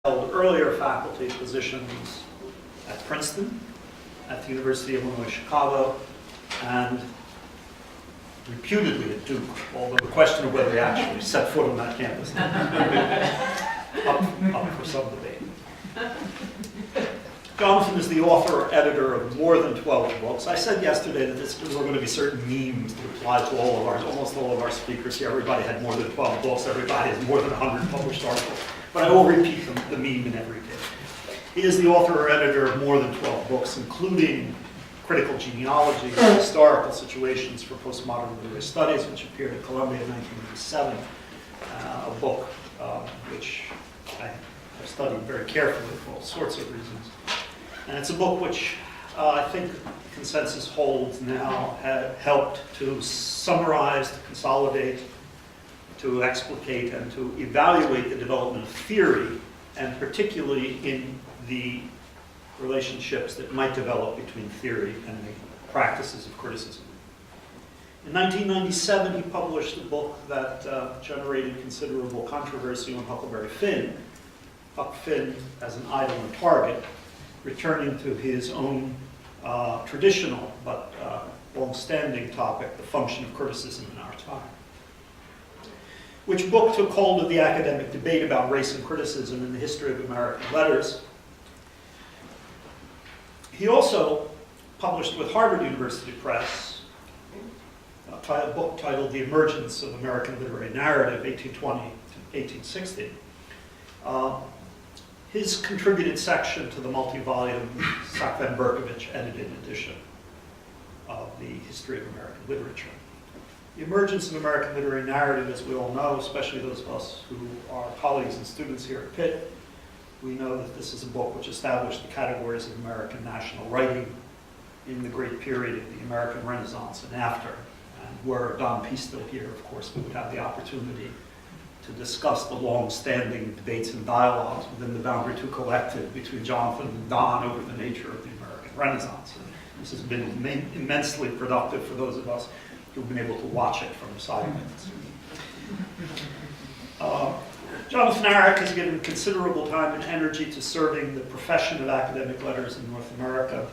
held earlier faculty positions at Princeton, at the University of Illinois Chicago, and reputedly at Duke, although the question of whether he actually set foot on that campus up for some debate. Jonathan is the author or editor of more than 12 books. I said yesterday that there were going to be certain memes that apply to almost all of our speakers here. Everybody had more than 12 books. Everybody has more than 100 published articles. But I will repeat the meme in every case. He is the author or editor of more than 12 books, including Critical Genealogy, Historical Situations for Postmodern Literary Studies, which appeared at Columbia in 1987, a book which I have studied very carefully for all sorts of reasons. And it's a book which I think consensus holds now helped to summarize, to consolidate, to explicate, and to evaluate the development of theory, and particularly in the relationships that might develop between theory and the practices of criticism. In 1997, he published a book that generated considerable controversy on Huckleberry Finn. Huck Finn as an idol and target, returning to his own traditional but long-standing topic, the function of criticism in our time. Which book took hold of the academic debate about race and criticism in the history of American letters. He also published with Harvard University Press a book titled The Emergence of American Literary Narrative, 1820 to 1860. His contributed section to the multi-volume Sack-Van-Berkovich edited edition of the History of American Literature. The Emergence of American Literary Narrative, as we all know, especially those of us who are colleagues and students here at Pitt, we know that this is a book which established the categories of American national writing in the great period of the American Renaissance and after. And were Don P. still here, of course, we would have the opportunity to discuss the long-standing debates and dialogues within the Boundary 2 Collective between Jonathan and Don over the nature of the American Renaissance. And this has been immensely productive for those of us who've been able to watch it from the sidelines. Jonathan Arac has given considerable time and energy to serving the profession of academic letters in North America,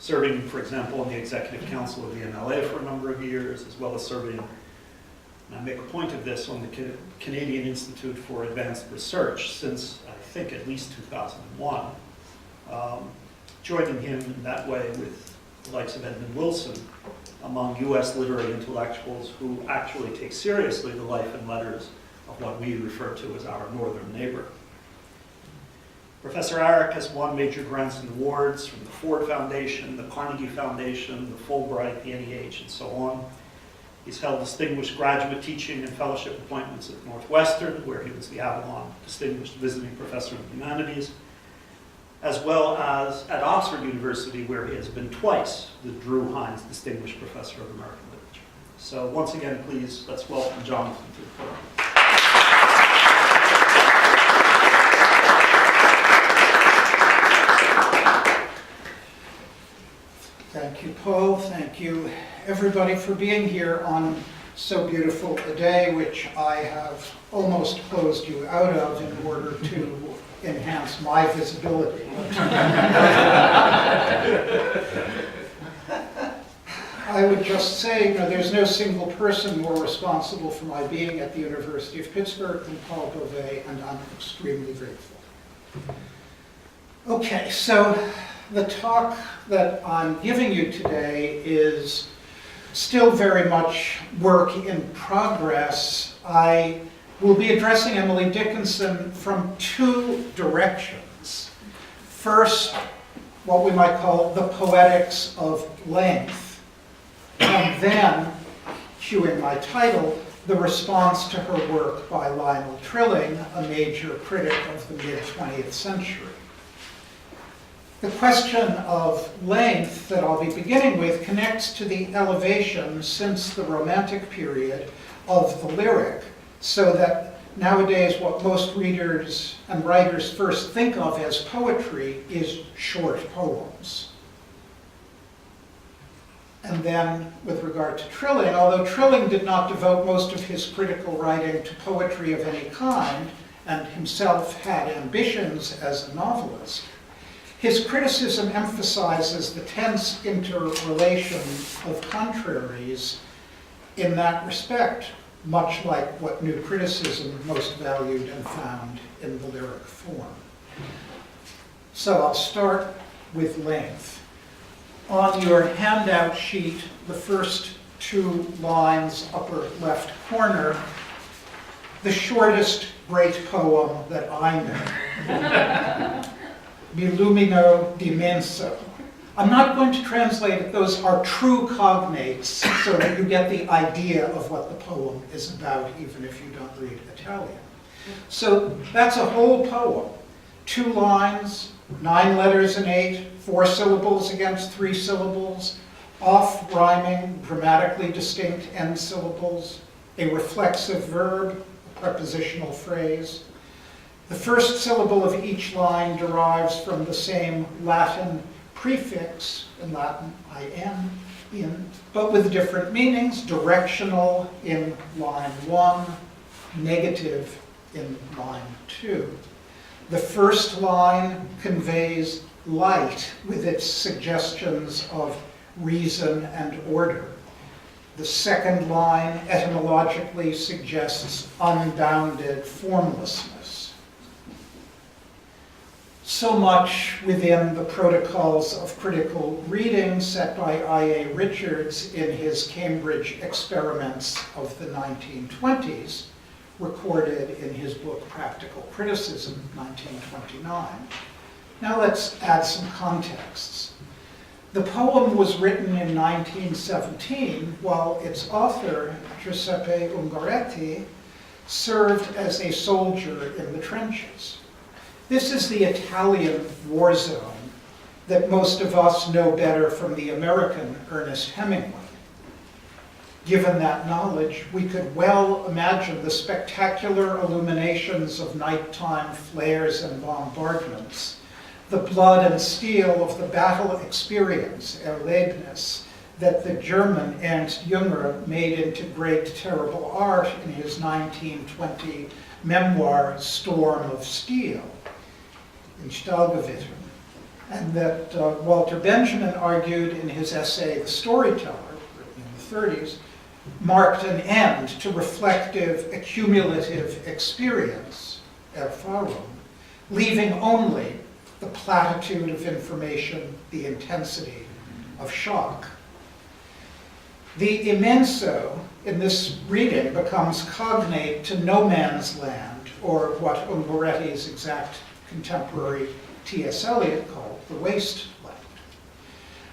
serving, for example, on the Executive Council of the MLA for a number of years, as well as serving, and I make a point of this, on the Canadian Institute for Advanced Research since, I think, at least 2001, joining him in that way with the likes of Edmund Wilson among U.S. literary intellectuals who actually take seriously the life and letters of what we refer to as our northern neighbor. Professor Arac has won major grants and awards from the Ford Foundation, the Carnegie Foundation, the Fulbright, the NEH, and so on. He's held distinguished graduate teaching and fellowship appointments at Northwestern, where he was the Avalon Distinguished Visiting Professor of Humanities, as well as at Oxford University, where he has been twice the Drew Hines Distinguished Professor of American Literature. So once again, please, let's welcome Jonathan to the podium. Thank you, Paul. Thank you, everybody, for being here on so beautiful a day, which I have almost closed you out of in order to enhance my visibility. I would just say, there's no single person more responsible for my being at the University of Pittsburgh than Paul Beauvais, and I'm extremely grateful. Okay, so the talk that I'm giving you today is still very much work in progress. I will be addressing Emily Dickinson from two directions. First, what we might call the poetics of length, and then, cueing my title, the response to her work by Lionel Trilling, a major critic of the mid-20th century. The question of length that I'll be beginning with connects to the elevation since the Romantic period of the lyric, so that nowadays what most readers and writers first think of as poetry is short poems. And then with regard to Trilling, although Trilling did not devote most of his critical writing to poetry of any kind, and himself had ambitions as a novelist, his criticism emphasizes the tense interrelation of contraries in that respect, much like what new criticism most valued and found in the lyric form. So I'll start with length. On your handout sheet, the first 2 lines, upper left corner, the shortest great poem that I know. Mi lumino d'immenso. I'm not going to translate it. Those are true cognates, so that you get the idea of what the poem is about, even if you don't read Italian. So that's a whole poem. 2 lines, 9 letters in 8, 4 syllables against 3 syllables, off-rhyming, grammatically distinct end syllables, a reflexive verb, a prepositional phrase. The first syllable of each line derives from the same Latin prefix, in Latin, in, but with different meanings, directional in line 1, negative in line 2. The first line conveys light with its suggestions of reason and order. The second line etymologically suggests unbounded formlessness. So much within the protocols of critical reading set by I.A. Richards in his Cambridge experiments of the 1920s, recorded in his book Practical Criticism, 1929. Now let's add some contexts. The poem was written in 1917 while its author, Giuseppe Ungaretti, served as a soldier in the trenches. This is the Italian war zone that most of us know better from the American Ernest Hemingway. Given that knowledge, we could well imagine the spectacular illuminations of nighttime flares and bombardments, the blood and steel of the battle experience, Erlebnis, that the German Ernst Jünger made into great terrible art in his 1920 memoir, Storm of Steel, in Stahlgewitter, and that Walter Benjamin argued in his essay, The Storyteller, written in the 30s, marked an end to reflective, accumulative experience, Erfahrung, leaving only the platitude of information, the intensity of shock. The immenso in this reading becomes cognate to no man's land, or what Ungaretti's exact contemporary T.S. Eliot called the wasteland.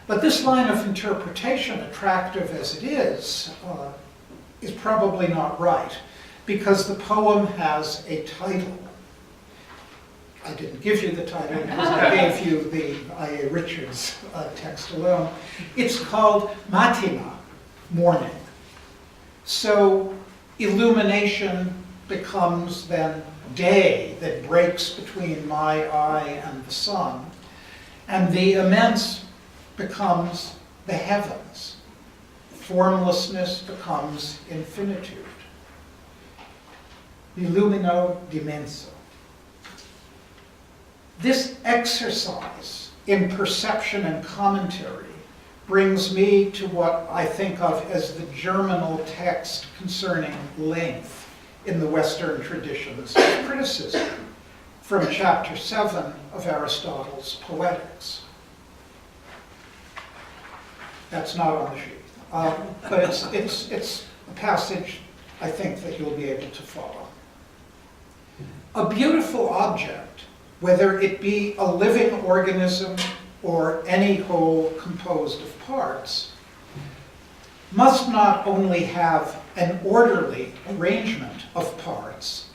But this line of interpretation, attractive as it is probably not right, because the poem has a title. I didn't give you the title because I gave you the I.A. Richards text alone. It's called Matina, morning. So illumination becomes then day that breaks between my eye and the sun, and the immense becomes the heavens. Formlessness becomes infinitude. Illumino d'immenso. This exercise in perception and commentary brings me to what I think of as the germinal text concerning length in the Western traditions of criticism, from chapter 7 of Aristotle's Poetics. That's not on the sheet, but it's a passage I think that you'll be able to follow. A beautiful object, whether it be a living organism or any whole composed of parts, must not only have an orderly arrangement of parts,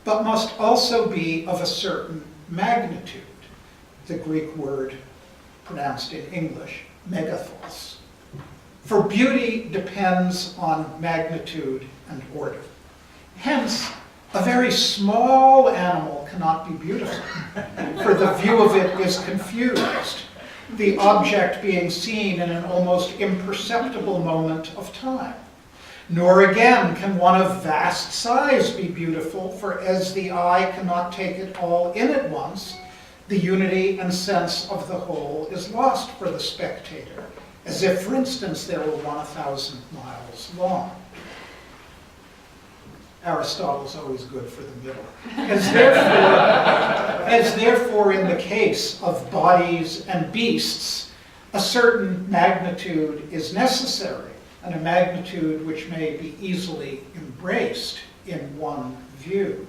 but must also be of a certain magnitude, the Greek word pronounced in English, megathos. For beauty depends on magnitude and order. Hence, a very small animal cannot be beautiful, for the view of it is confused, the object being seen in an almost imperceptible moment of time. Nor again can one of vast size be beautiful, for as the eye cannot take it all in at once, the unity and sense of the whole is lost for the spectator, as if, for instance, there were 1,000 miles long. Aristotle's always good for the middle. As therefore in the case of bodies and beasts, a certain magnitude is necessary, and a magnitude which may be easily embraced in one view.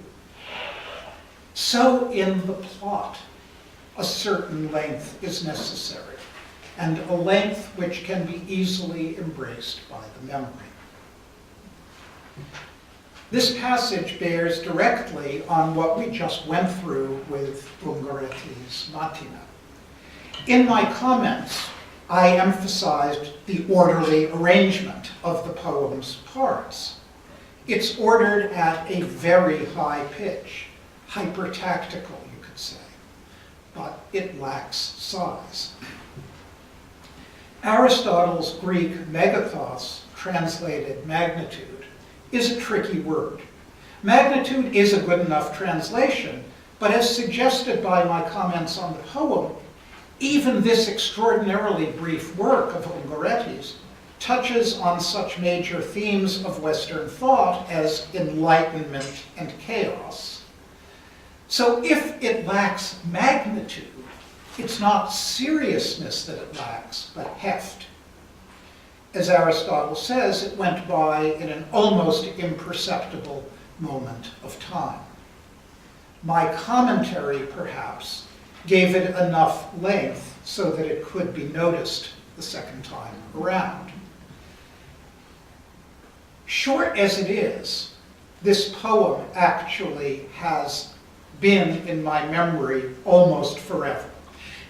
So in the plot, a certain length is necessary, and a length which can be easily embraced by the memory. This passage bears directly on what we just went through with Ungaretti's Mattina. In my comments, I emphasized the orderly arrangement of the poem's parts. It's ordered at a very high pitch, hyper-tactical, you could say, but it lacks size. Aristotle's Greek megathos, translated magnitude, is a tricky word. Magnitude is a good enough translation, but as suggested by my comments on the poem, even this extraordinarily brief work of Ungaretti's touches on such major themes of Western thought as enlightenment and chaos. So if it lacks magnitude, it's not seriousness that it lacks, but heft. As Aristotle says, it went by in an almost imperceptible moment of time. My commentary, perhaps, gave it enough length so that it could be noticed the second time around. Short as it is, this poem actually has been in my memory almost forever.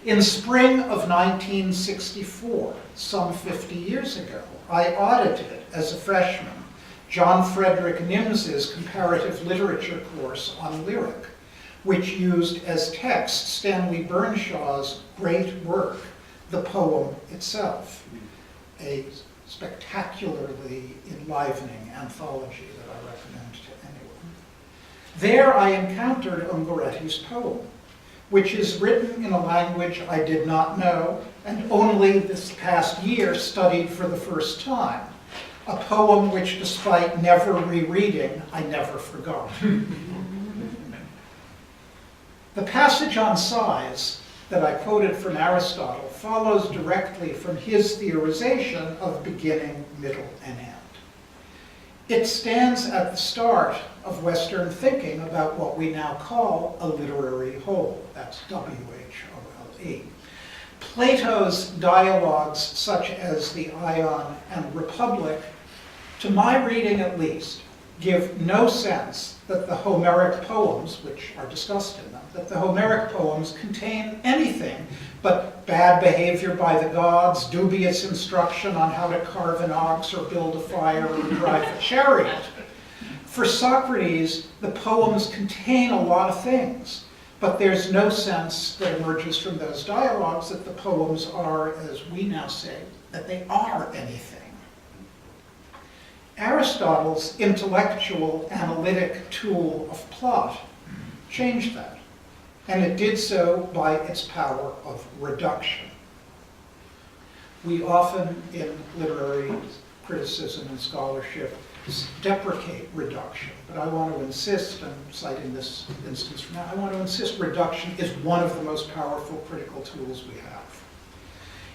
In spring of 1964, some 50 years ago, I audited as a freshman John Frederick Nims's comparative literature course on lyric, which used as text Stanley Burnshaw's great work, the poem itself, a spectacularly enlivening anthology that I recommend to anyone. There I encountered Ungaretti's poem, which is written in a language I did not know and only this past year studied for the first time, a poem which, despite never rereading, I never forgot. The passage on size that I quoted from Aristotle follows directly from his theorization of beginning, middle, and end. It stands at the start of Western thinking about what we now call a literary whole. That's W-H-O-L-E. Plato's dialogues such as the Ion and Republic, to my reading at least, give no sense that the Homeric poems, which are discussed in them, that the Homeric poems contain anything but bad behavior by the gods, dubious instruction on how to carve an ox or build a fire or drive a chariot. For Socrates, the poems contain a lot of things, but there's no sense that emerges from those dialogues that the poems are, as we now say, that they are anything. Aristotle's intellectual analytic tool of plot changed that, and it did so by its power of reduction. We often, in literary criticism and scholarship, deprecate reduction, but I want to insist, I'm citing this instance from now, I want to insist reduction is one of the most powerful critical tools we have.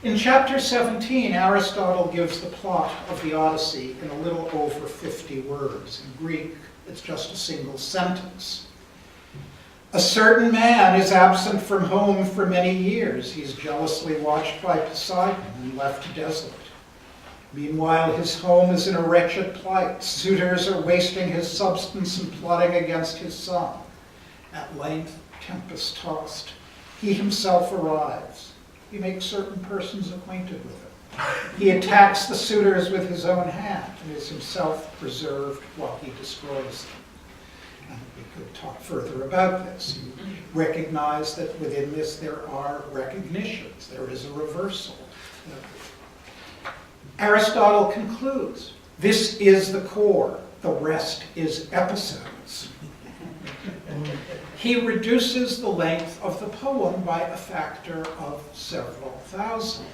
In chapter 17, Aristotle gives the plot of the Odyssey in a little over 50 words. In Greek, it's just a single sentence. A certain man is absent from home for many years. He's jealously watched by Poseidon and left desolate. Meanwhile, his home is in a wretched plight. Suitors are wasting his substance and plotting against his son. At length, tempest-tossed, he himself arrives. He makes certain persons acquainted with him. He attacks the suitors with his own hand and is himself preserved while he destroys them. And we could talk further about this. You recognize that within this there are recognitions. There is a reversal. Aristotle concludes This is the core, the rest is episodes. He reduces the length of the poem by a factor of several thousand.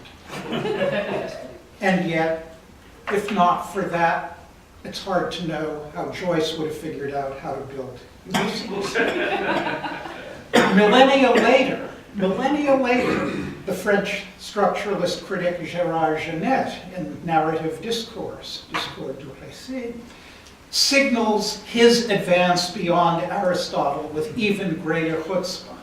And yet, if not for that, it's hard to know how Joyce would have figured out how to build Ulysses. Millennia later, the French structuralist critic Gérard Genet, in Narrative Discourse, Discours du Récit, signals his advance beyond Aristotle with even greater chutzpah.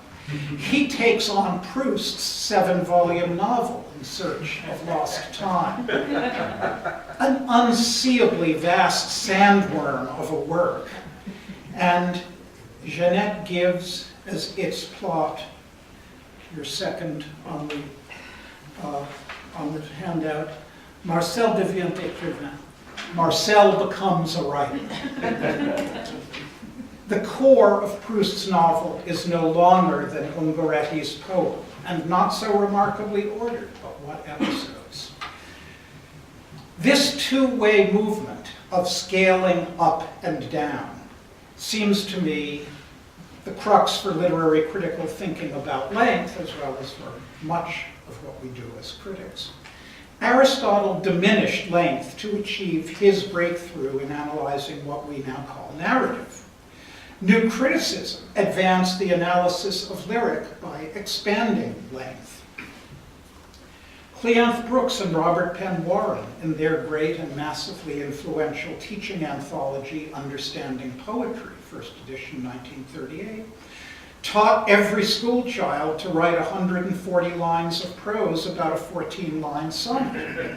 He takes on Proust's 7-volume novel, In Search of Lost Time, an unseeably vast sandworm of a work, and Genet gives as its plot, your second on the handout, Marcel devient écrivain. Marcel becomes a writer. The core of Proust's novel is no longer than Ungaretti's poem, and not so remarkably ordered, but what episodes. This two-way movement of scaling up and down seems to me the crux for literary critical thinking about length, as well as for much of what we do as critics. Aristotle diminished length to achieve his breakthrough in analyzing what we now call narrative. New criticism advanced the analysis of lyric by expanding length. Cleanth Brooks and Robert Penn Warren, in their great and massively influential teaching anthology, Understanding Poetry, first edition, 1938, taught every school child to write 140 lines of prose about a 14-line sonnet,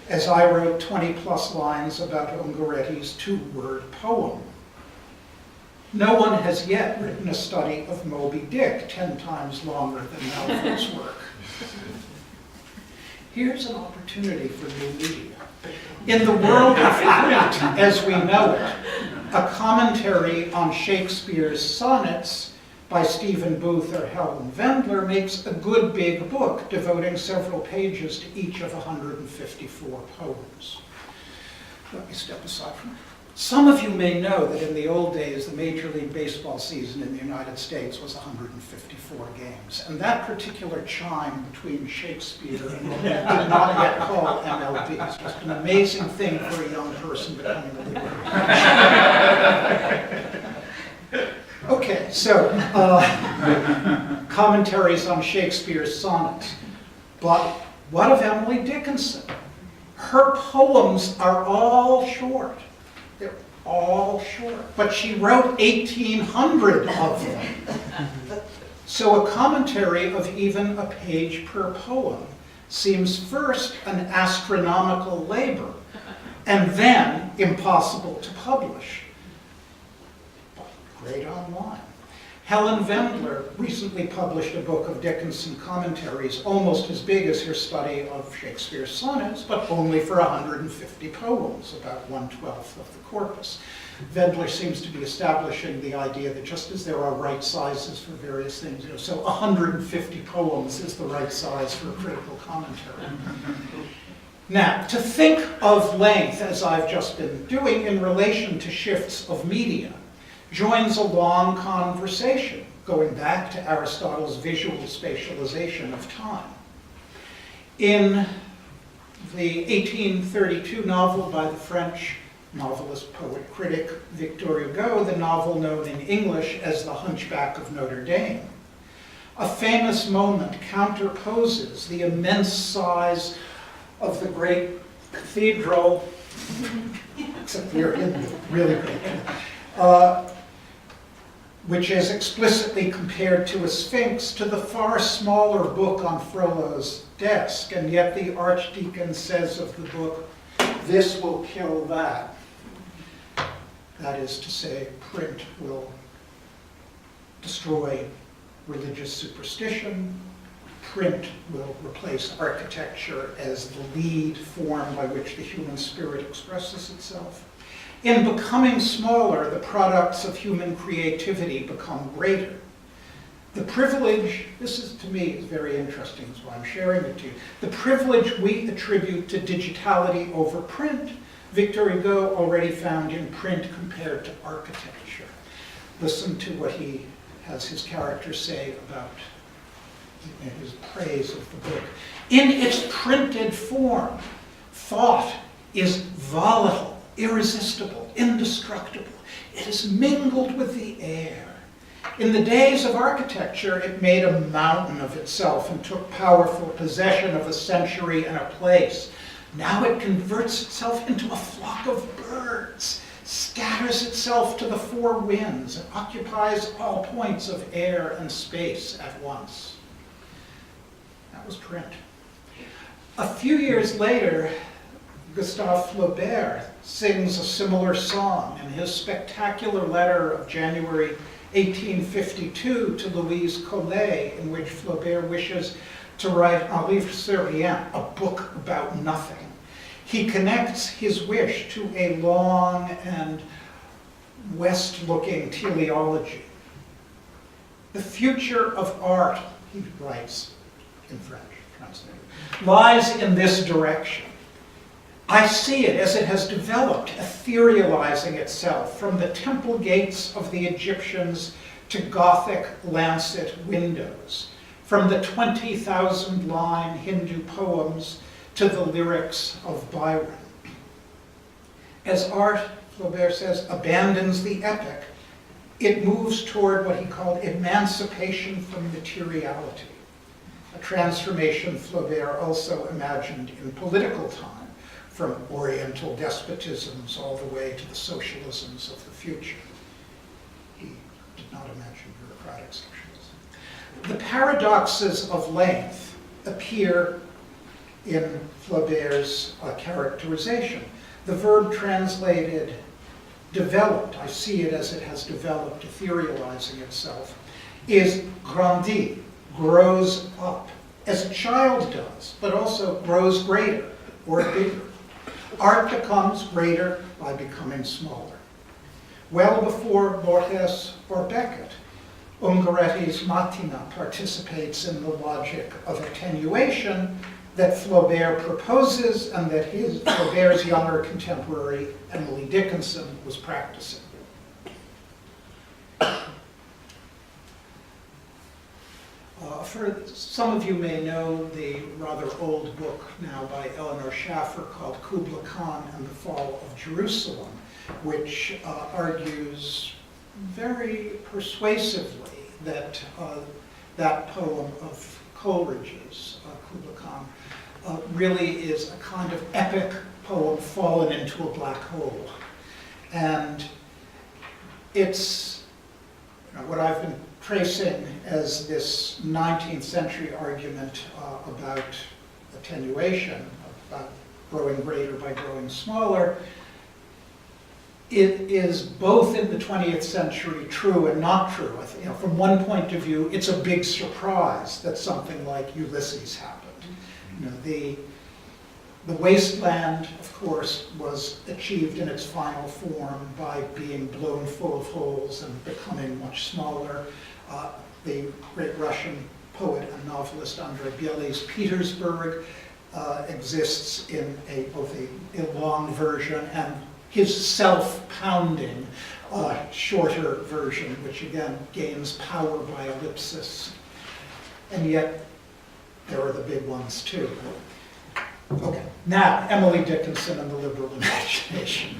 as I wrote 20-plus lines about Ungaretti's 2-word poem. No one has yet written a study of Moby Dick 10 times longer than Melville's work. Here's an opportunity for new media. In the world of print as we know it, a commentary on Shakespeare's sonnets by Stephen Booth or Helen Vendler makes a good big book devoting several pages to each of 154 poems. Let me step aside from it. Some of you may know that in the old days, the Major League Baseball season in the United States was 154 games. And that particular chime between Shakespeare and what we did not yet call MLB. It's just an amazing thing for a young person becoming a literary. Okay, so commentaries on Shakespeare's sonnets. But what of Emily Dickinson? Her poems are all short. They're all short. But she wrote 1,800 of them. So a commentary of even a page per poem seems first an astronomical labor, and then impossible to publish. But great online. Helen Vendler recently published a book of Dickinson commentaries, almost as big as her study of Shakespeare's sonnets, but only for 150 poems, about 1/12 of the corpus. Vendler seems to be establishing the idea that just as there are right sizes for various things, so 150 poems is the right size for a critical commentary. Now, to think of length, as I've just been doing, in relation to shifts of media, joins a long conversation, going back to Aristotle's visual spatialization of time. In the 1832 novel by the French novelist, poet, critic Victor Hugo, the novel known in English as The Hunchback of Notre Dame, a famous moment counterposes the immense size of the great cathedral, except we're in the really great, which is explicitly compared to a sphinx, to the far smaller book on Frollo's desk, and yet the archdeacon says of the book, "This will kill that." That is to say, print will destroy religious superstition, print will replace architecture as the lead form by which the human spirit expresses itself. In becoming smaller, the products of human creativity become greater. The privilege, this is to me is very interesting, that's why I'm sharing it to you. The privilege we attribute to digitality over print Victor Hugo already found in print compared to architecture. Listen to what he has his character say about his praise of the book. In its printed form, thought is volatile, irresistible, indestructible. It is mingled with the air. In the days of architecture, it made a mountain of itself and took powerful possession of a century and a place. Now it converts itself into a flock of birds, scatters itself to the four winds, and occupies all points of air and space at once. That was print. A few years later, Gustave Flaubert sings a similar song in his spectacular letter of January 1852 to Louise Collet, in which Flaubert wishes to write Un livre sur rien, a book about nothing. He connects his wish to a long and west-looking teleology. The future of art, he writes in French, translated, lies in this direction. I see it as it has developed, etherealizing itself from the temple gates of the Egyptians to Gothic lancet windows, from the 20,000-line Hindu poems to the lyrics of Byron. As art, Flaubert says, abandons the epic, it moves toward what he called emancipation from materiality, a transformation Flaubert also imagined in political time, from Oriental despotisms all the way to the socialisms of the future. He did not imagine bureaucratic socialism. The paradoxes of length appear in Flaubert's characterization. The verb translated developed, I see it as it has developed, etherealizing itself, is grandi, grows up, as a child does, but also grows greater or bigger. Art becomes greater by becoming smaller. Well before Borges or Beckett, Ungaretti's Mattina participates in the logic of attenuation that Flaubert proposes and that Flaubert's younger contemporary, Emily Dickinson, was practicing. For some of you may know the rather old book now by Eleanor Schaffer called Kubla Khan and the Fall of Jerusalem, which argues very persuasively that that poem of Coleridge's, Kubla Khan, really is a kind of epic poem fallen into a black hole. And it's what I've been tracing as this 19th century argument about attenuation, about growing greater by growing smaller. It is both in the 20th century true and not true. From one point of view, it's a big surprise that something like Ulysses happened. The wasteland, of course, was achieved in its final form by being blown full of holes and becoming much smaller. The great Russian poet and novelist Andrei Bely's Petersburg exists in both a long version and his self-pounding shorter version, which again gains power by ellipsis. And yet, there are the big ones too. Okay, now, Emily Dickinson and the liberal imagination.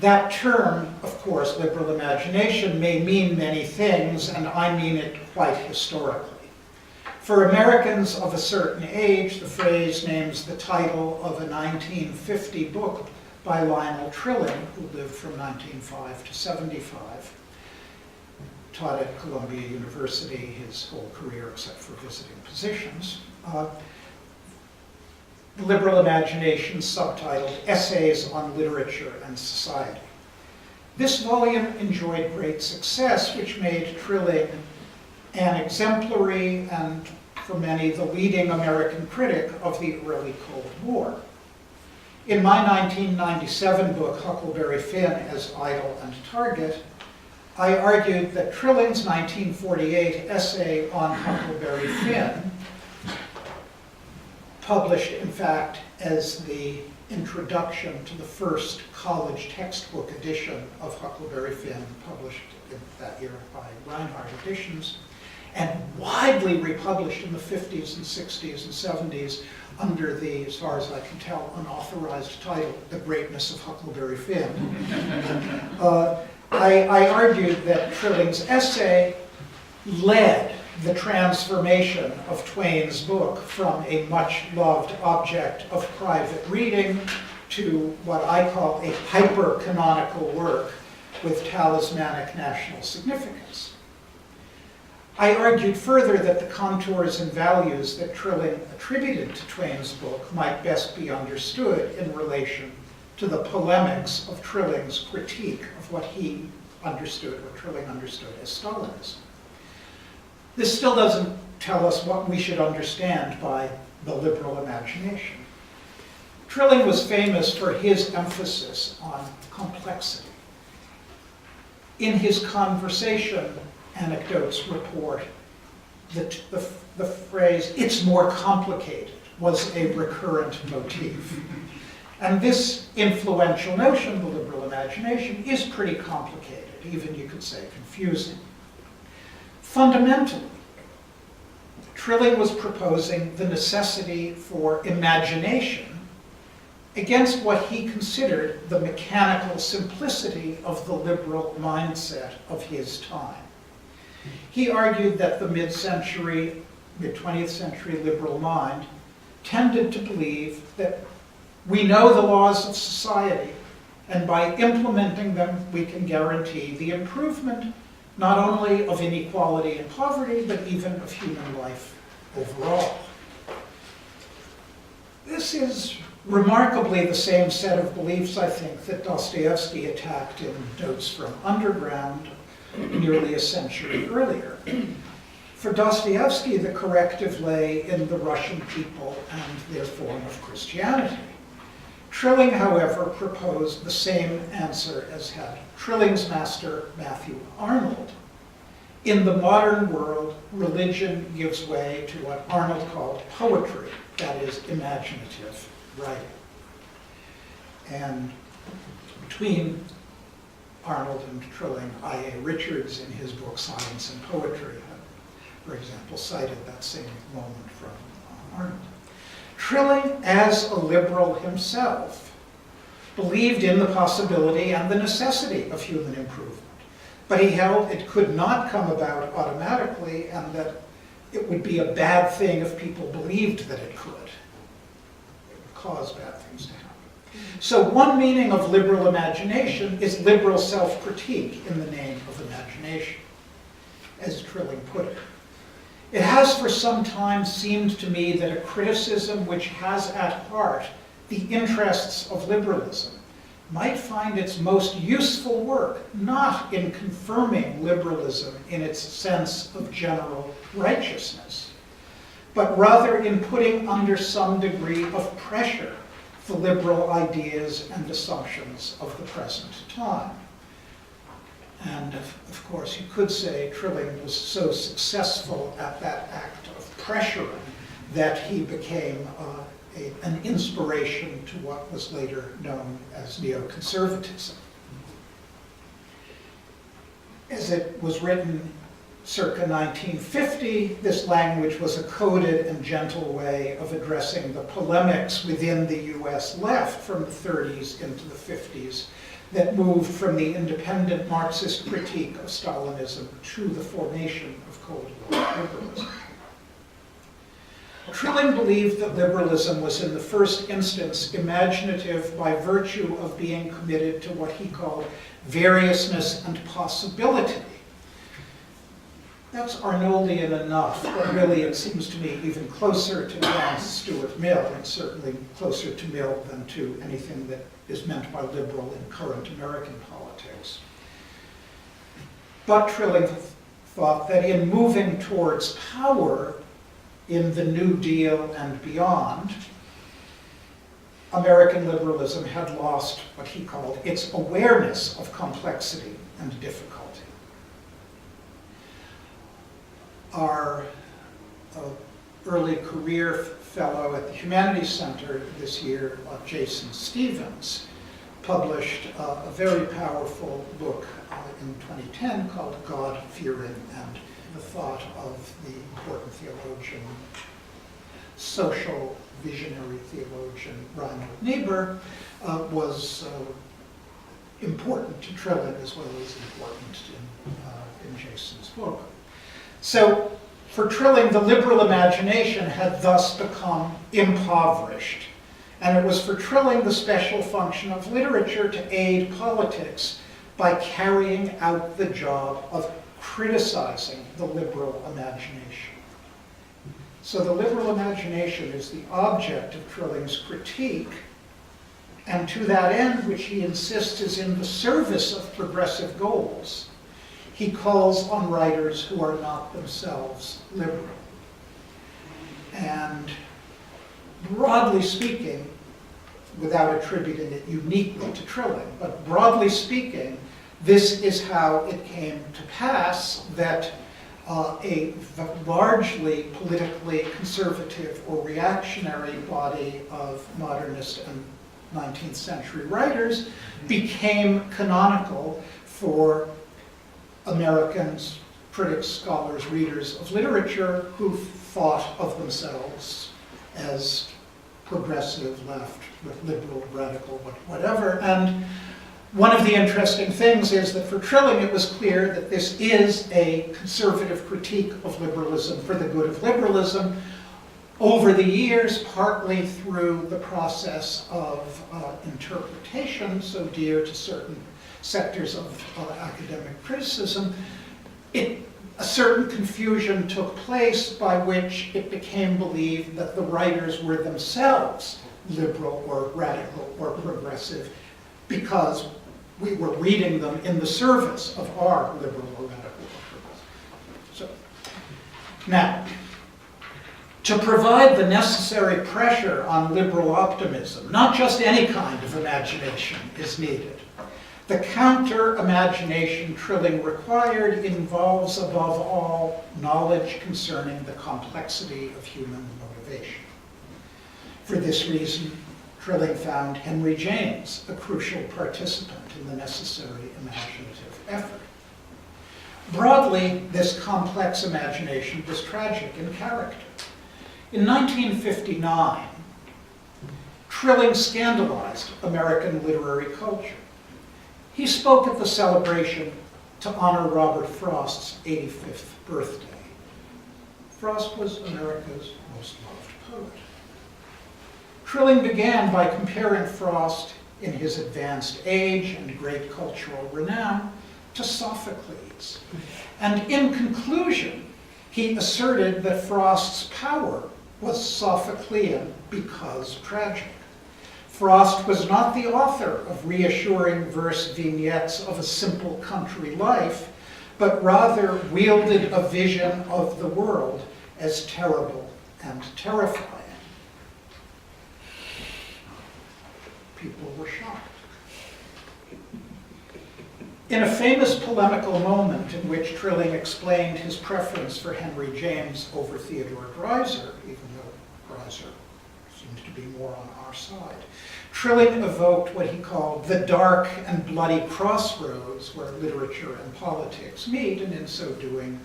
That term, of course, liberal imagination, may mean many things, and I mean it quite historically. For Americans of a certain age, the phrase names the title of a 1950 book by Lionel Trilling, who lived from 1905 to 75. Taught at Columbia University his whole career except for visiting positions. The liberal imagination, subtitled Essays on Literature and Society. This volume enjoyed great success, which made Trilling an exemplary and, for many, the leading American critic of the early Cold War. In my 1997 book, Huckleberry Finn as Idol and Target, I argued that Trilling's 1948 essay on Huckleberry Finn published, in fact, as the introduction to the first college textbook edition of Huckleberry Finn, published in that year by Reinhardt Editions, and widely republished in the 50s and 60s and 70s under the, as far as I can tell, unauthorized title, The Greatness of Huckleberry Finn. I argued that Trilling's essay led the transformation of Twain's book from a much-loved object of private reading to what I call a hyper-canonical work with talismanic national significance. I argued further that the contours and values that Trilling attributed to Twain's book might best be understood in relation to the polemics of Trilling's critique of what he understood, what Trilling understood as Stalinism. This still doesn't tell us what we should understand by the liberal imagination. Trilling was famous for his emphasis on complexity. In his conversation anecdotes report that the phrase, "it's more complicated," was a recurrent motif. And this influential notion, the liberal imagination, is pretty complicated, even you could say confusing. Fundamentally, Trilling was proposing the necessity for imagination against what he considered the mechanical simplicity of the liberal mindset of his time. He argued that the mid-20th century liberal mind tended to believe that we know the laws of society, and by implementing them, we can guarantee the improvement not only of inequality and poverty, but even of human life overall. This is remarkably the same set of beliefs, I think, that Dostoevsky attacked in Notes from Underground nearly a century earlier. For Dostoevsky, the corrective lay in the Russian people and their form of Christianity. Trilling, however, proposed the same answer as had Trilling's master, Matthew Arnold. In the modern world, religion gives way to what Arnold called poetry, that is, imaginative writing. And between Arnold and Trilling, I.A. Richards, in his book Science and Poetry, for example, cited that same moment from Arnold. Trilling, as a liberal himself, believed in the possibility and the necessity of human improvement, but he held it could not come about automatically and that it would be a bad thing if people believed that it could. It would cause bad things to happen. So one meaning of liberal imagination is liberal self-critique in the name of imagination, as Trilling put it. It has for some time seemed to me that a criticism which has at heart the interests of liberalism might find its most useful work not in confirming liberalism in its sense of general righteousness, but rather in putting under some degree of pressure the liberal ideas and assumptions of the present time. And of course, you could say Trilling was so successful at that act of pressuring that he became an inspiration to what was later known as neoconservatism. As it was written circa 1950, this language was a coded and gentle way of addressing the polemics within the US left from the 30s into the 50s that moved from the independent Marxist critique of Stalinism to the formation of Cold War liberalism. Trilling believed that liberalism was in the first instance imaginative by virtue of being committed to what he called variousness and possibility. That's Arnoldian enough, but really it seems to me even closer to John Stuart Mill, and certainly closer to Mill than to anything that is meant by liberal in current American politics. But Trilling thought that in moving towards power in the New Deal and beyond, American liberalism had lost what he called its awareness of complexity and difficulty. Our early career fellow at the Humanities Center this year, Jason Stevens, published a very powerful book in 2010 called God-Fearing and the Thought of the important theologian, social visionary theologian Reinhold Niebuhr, was important to Trilling as well as important in Jason's book. So for Trilling, the liberal imagination had thus become impoverished. And it was for Trilling the special function of literature to aid politics by carrying out the job of criticizing the liberal imagination. So the liberal imagination is the object of Trilling's critique, and to that end, which he insists is in the service of progressive goals, he calls on writers who are not themselves liberal. And broadly speaking, without attributing it uniquely to Trilling, but broadly speaking, this is how it came to pass that a largely politically conservative or reactionary body of modernist and 19th century writers became canonical for Americans, critics, scholars, readers of literature who thought of themselves as progressive, left, liberal, radical, whatever. And one of the interesting things is that for Trilling it was clear that this is a conservative critique of liberalism for the good of liberalism. Over the years, partly through the process of interpretation, so dear to certain sectors of academic criticism, a certain confusion took place by which it became believed that the writers were themselves liberal or radical or progressive because we were reading them in the service of our liberal or radical or progressive. So, now, to provide the necessary pressure on liberal optimism, not just any kind of imagination is needed. The counter-imagination Trilling required involves, above all, knowledge concerning the complexity of human motivation. For this reason, Trilling found Henry James a crucial participant in the necessary imaginative effort. Broadly, this complex imagination was tragic in character. In 1959, Trilling scandalized American literary culture. He spoke at the celebration to honor Robert Frost's 85th birthday. Frost was America's most loved poet. Trilling began by comparing Frost in his advanced age and great cultural renown to Sophocles. And in conclusion, he asserted that Frost's power was Sophoclean because tragic. Frost was not the author of reassuring verse vignettes of a simple country life, but rather wielded a vision of the world as terrible and terrifying. People were shocked. In a famous polemical moment in which Trilling explained his preference for Henry James over Theodore Dreiser, even though Dreiser seems to be more on our side, Trilling evoked what he called the dark and bloody crossroads where literature and politics meet, and in so doing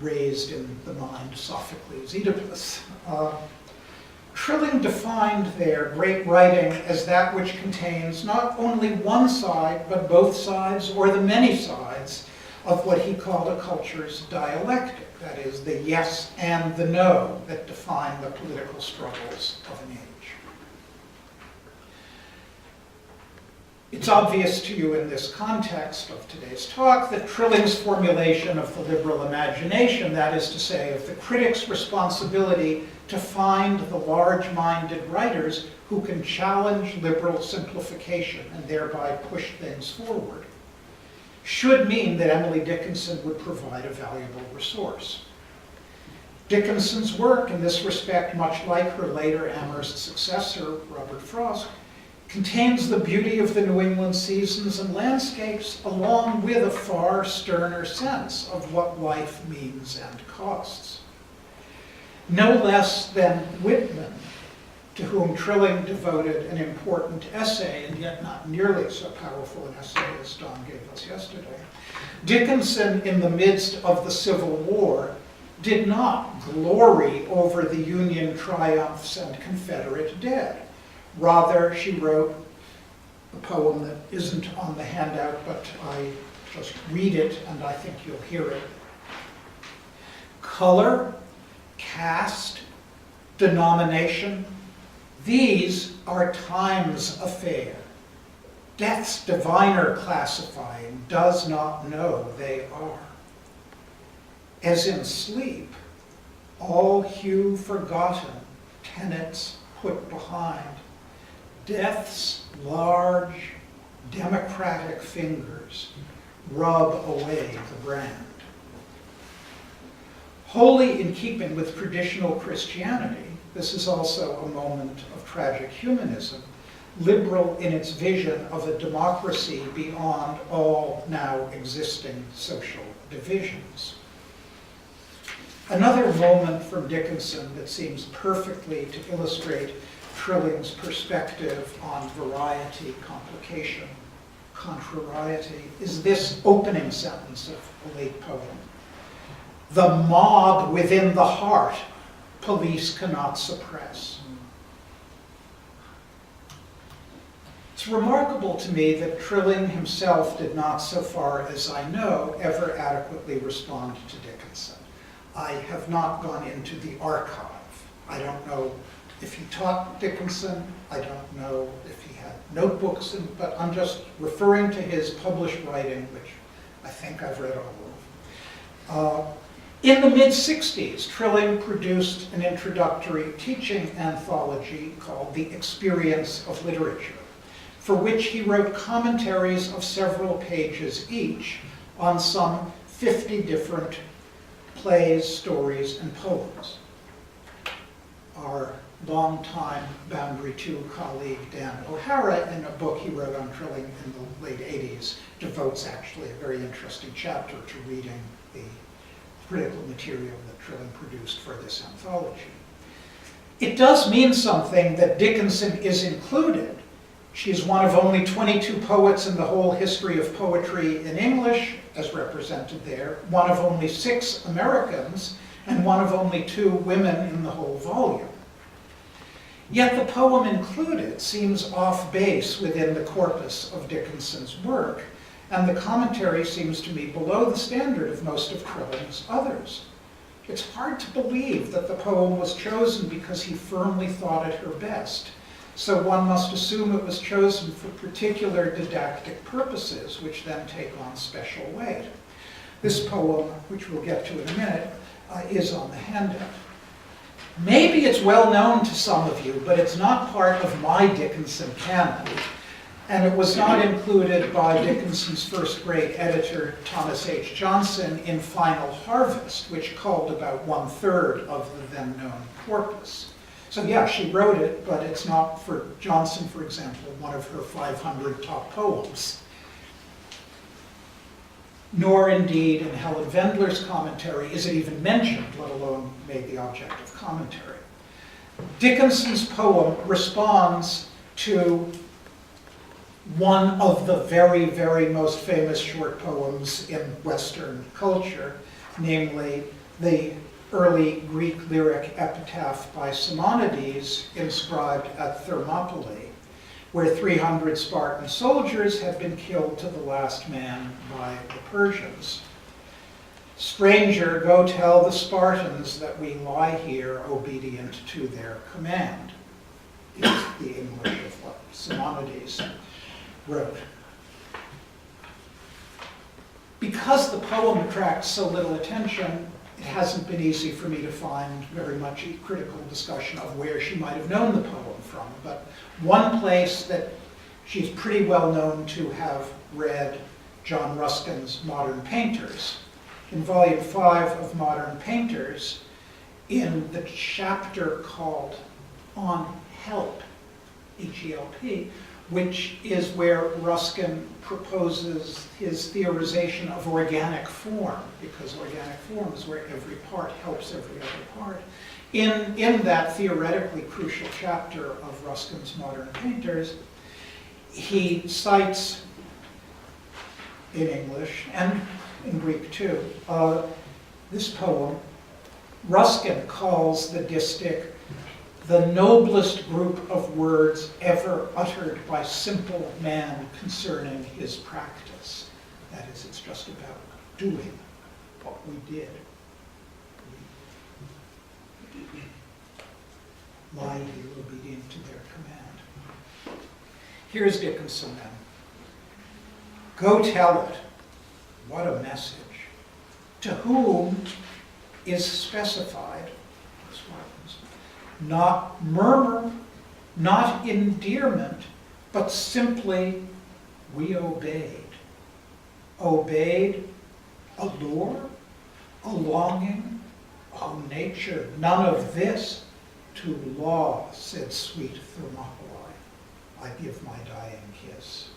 raised in the mind Sophocles' Oedipus. Trilling defined their great writing as that which contains not only one side, but both sides, or the many sides, of what he called a culture's dialectic, that is, the yes and the no that define the political struggles of an age. It's obvious to you in this context of today's talk that Trilling's formulation of the liberal imagination, that is to say, of the critic's responsibility to find the large-minded writers who can challenge liberal simplification and thereby push things forward, should mean that Emily Dickinson would provide a valuable resource. Dickinson's work in this respect, much like her later Amherst successor, Robert Frost, contains the beauty of the New England seasons and landscapes, along with a far sterner sense of what life means and costs. no less than Whitman, to whom Trilling devoted an important essay, and yet not nearly so powerful an essay as Don gave us yesterday. Dickinson, in the midst of the Civil War, did not glory over the Union triumphs and Confederate dead. Rather, she wrote a poem that isn't on the handout, but I just read it and I think you'll hear it. Color, caste, denomination, these are time's affair. Death's diviner classifying does not know they are. As in sleep, all hue forgotten, tenets put behind, death's large, democratic fingers rub away the brand. Wholly in keeping with traditional Christianity, this is also a moment of tragic humanism, liberal in its vision of a democracy beyond all now existing social divisions. Another moment from Dickinson that seems perfectly to illustrate Trilling's perspective on variety, complication, contrariety, is this opening sentence of a late poem. The mob within the heart, police cannot suppress. It's remarkable to me that Trilling himself did not, so far as I know, ever adequately respond to Dickinson. I have not gone into the archive. I don't know if he taught Dickinson. I don't know if he had notebooks, but I'm just referring to his published writing, which I think I've read all of. In the mid-60s, Trilling produced an introductory teaching anthology called The Experience of Literature, for which he wrote commentaries of several pages each on some 50 different plays, stories, and poems. Our longtime Boundary 2 colleague, Dan O'Hara, in a book he wrote on Trilling in the late 80s, devotes actually a very interesting chapter to reading the critical material that Trilling produced for this anthology. It does mean something that Dickinson is included. She is one of only 22 poets in the whole history of poetry in English, as represented there, one of only 6 Americans, and one of only 2 women in the whole volume. Yet the poem included seems off base within the corpus of Dickinson's work, and the commentary seems to me below the standard of most of Trilling's others. It's hard to believe that the poem was chosen because he firmly thought it her best, so one must assume it was chosen for particular didactic purposes, which then take on special weight. This poem, which we'll get to in a minute, is on the handout. Maybe it's well known to some of you, but it's not part of my Dickinson canon, and it was not included by Dickinson's first grade editor, Thomas H. Johnson, in Final Harvest, which culled about 1/3 of the then known corpus. So yeah, she wrote it, but it's not, for Johnson, for example, one of her 500 top poems. Nor indeed in Helen Vendler's commentary is it even mentioned, let alone made the object of commentary. Dickinson's poem responds to one of the very, very most famous short poems in Western culture, namely the early Greek lyric epitaph by Simonides inscribed at Thermopylae, where 300 Spartan soldiers had been killed to the last man by the Persians. Stranger, go tell the Spartans that we lie here obedient to their command, is the English of what Simonides wrote. Because the poem attracts so little attention, it hasn't been easy for me to find very much critical discussion of where she might have known the poem from. But one place that she's pretty well known to have read John Ruskin's Modern Painters. In volume 5 of Modern Painters, in the chapter called On Help, H-E-L-P, which is where Ruskin proposes his theorization of organic form, because organic form is where every part helps every other part. In that theoretically crucial chapter of Ruskin's Modern Painters, he cites, in English and in Greek too, this poem. Ruskin calls the distich the noblest group of words ever uttered by simple man concerning his practice. That is, it's just about doing what we did. Lying obedient to their command. Here's Dickinson then. Go tell it. What a message. To whom is specified, not murmur, not endearment, but simply we obeyed. Obeyed a lure, a longing, oh nature, none of this. To law, said sweet Thermopylae, I give my dying kiss.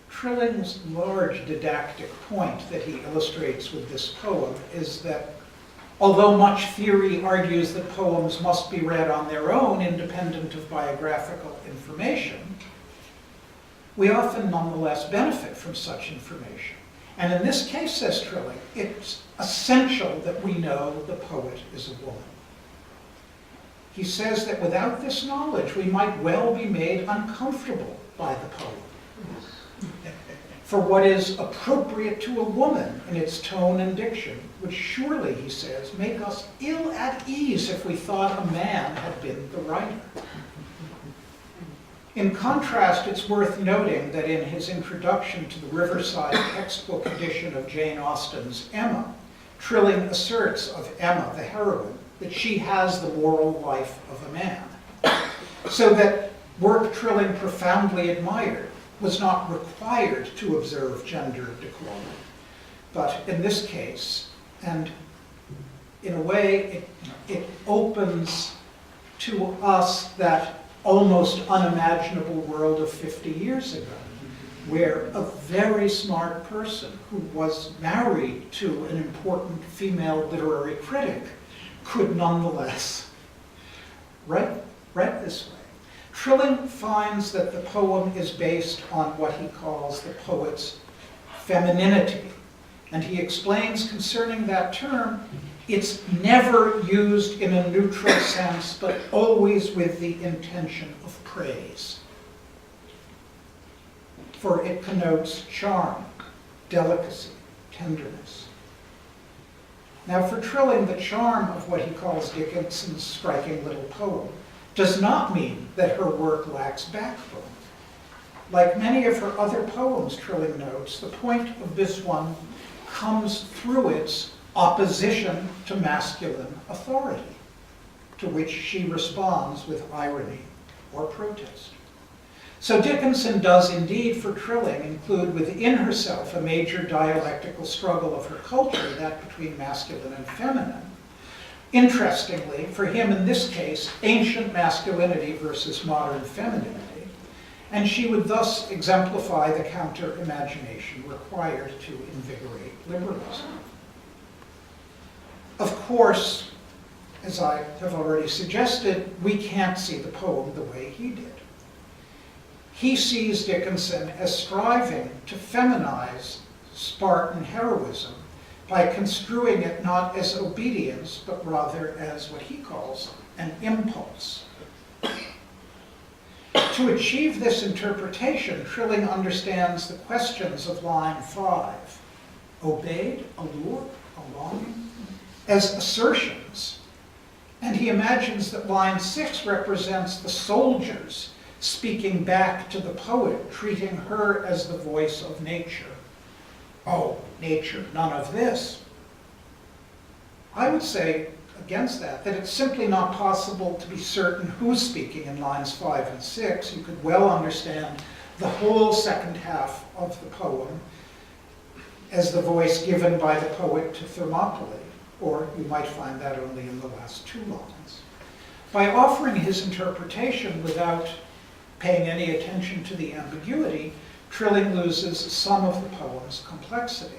Trilling's large didactic point that he illustrates with this poem is that although much theory argues that poems must be read on their own, independent of biographical information, we often nonetheless benefit from such information. And in this case, says Trilling, it's essential that we know the poet is a woman. He says that without this knowledge, we might well be made uncomfortable by the poem. For what is appropriate to a woman in its tone and diction would surely, he says, make us ill at ease if we thought a man had been the writer. In contrast, it's worth noting that in his introduction to the Riverside textbook edition of Jane Austen's Emma, Trilling asserts of Emma, the heroine, that she has the moral life of a man. So that work Trilling profoundly admired was not required to observe gender decorum. But in this case, and in a way, it opens to us that almost unimaginable world of 50 years ago, where a very smart person who was married to an important female literary critic could nonetheless write this way. Trilling finds that the poem is based on what he calls the poet's femininity, and he explains concerning that term, it's never used in a neutral sense, but always with the intention of praise. For it connotes charm, delicacy, tenderness. Now for Trilling, the charm of what he calls Dickinson's striking little poem does not mean that her work lacks backbone. Like many of her other poems, Trilling notes, the point of this one comes through its opposition to masculine authority, to which she responds with irony or protest. So Dickinson does indeed, for Trilling, include within herself a major dialectical struggle of her culture, that between masculine and feminine. Interestingly, for him in this case, ancient masculinity versus modern femininity, and she would thus exemplify the counter-imagination required to invigorate liberalism. Of course, as I have already suggested, we can't see the poem the way he did. He sees Dickinson as striving to feminize Spartan heroism by construing it not as obedience, but rather as what he calls an impulse. To achieve this interpretation, Trilling understands the questions of line 5, obeyed, allure, a longing, as assertions, and he imagines that line 6 represents the soldiers speaking back to the poet, treating her as the voice of nature. Oh, nature, none of this. I would say against that it's simply not possible to be certain who's speaking in lines 5 and 6. You could well understand the whole second half of the poem as the voice given by the poet to Thermopylae, or you might find that only in the last 2 lines. By offering his interpretation without paying any attention to the ambiguity, Trilling loses some of the poem's complexity.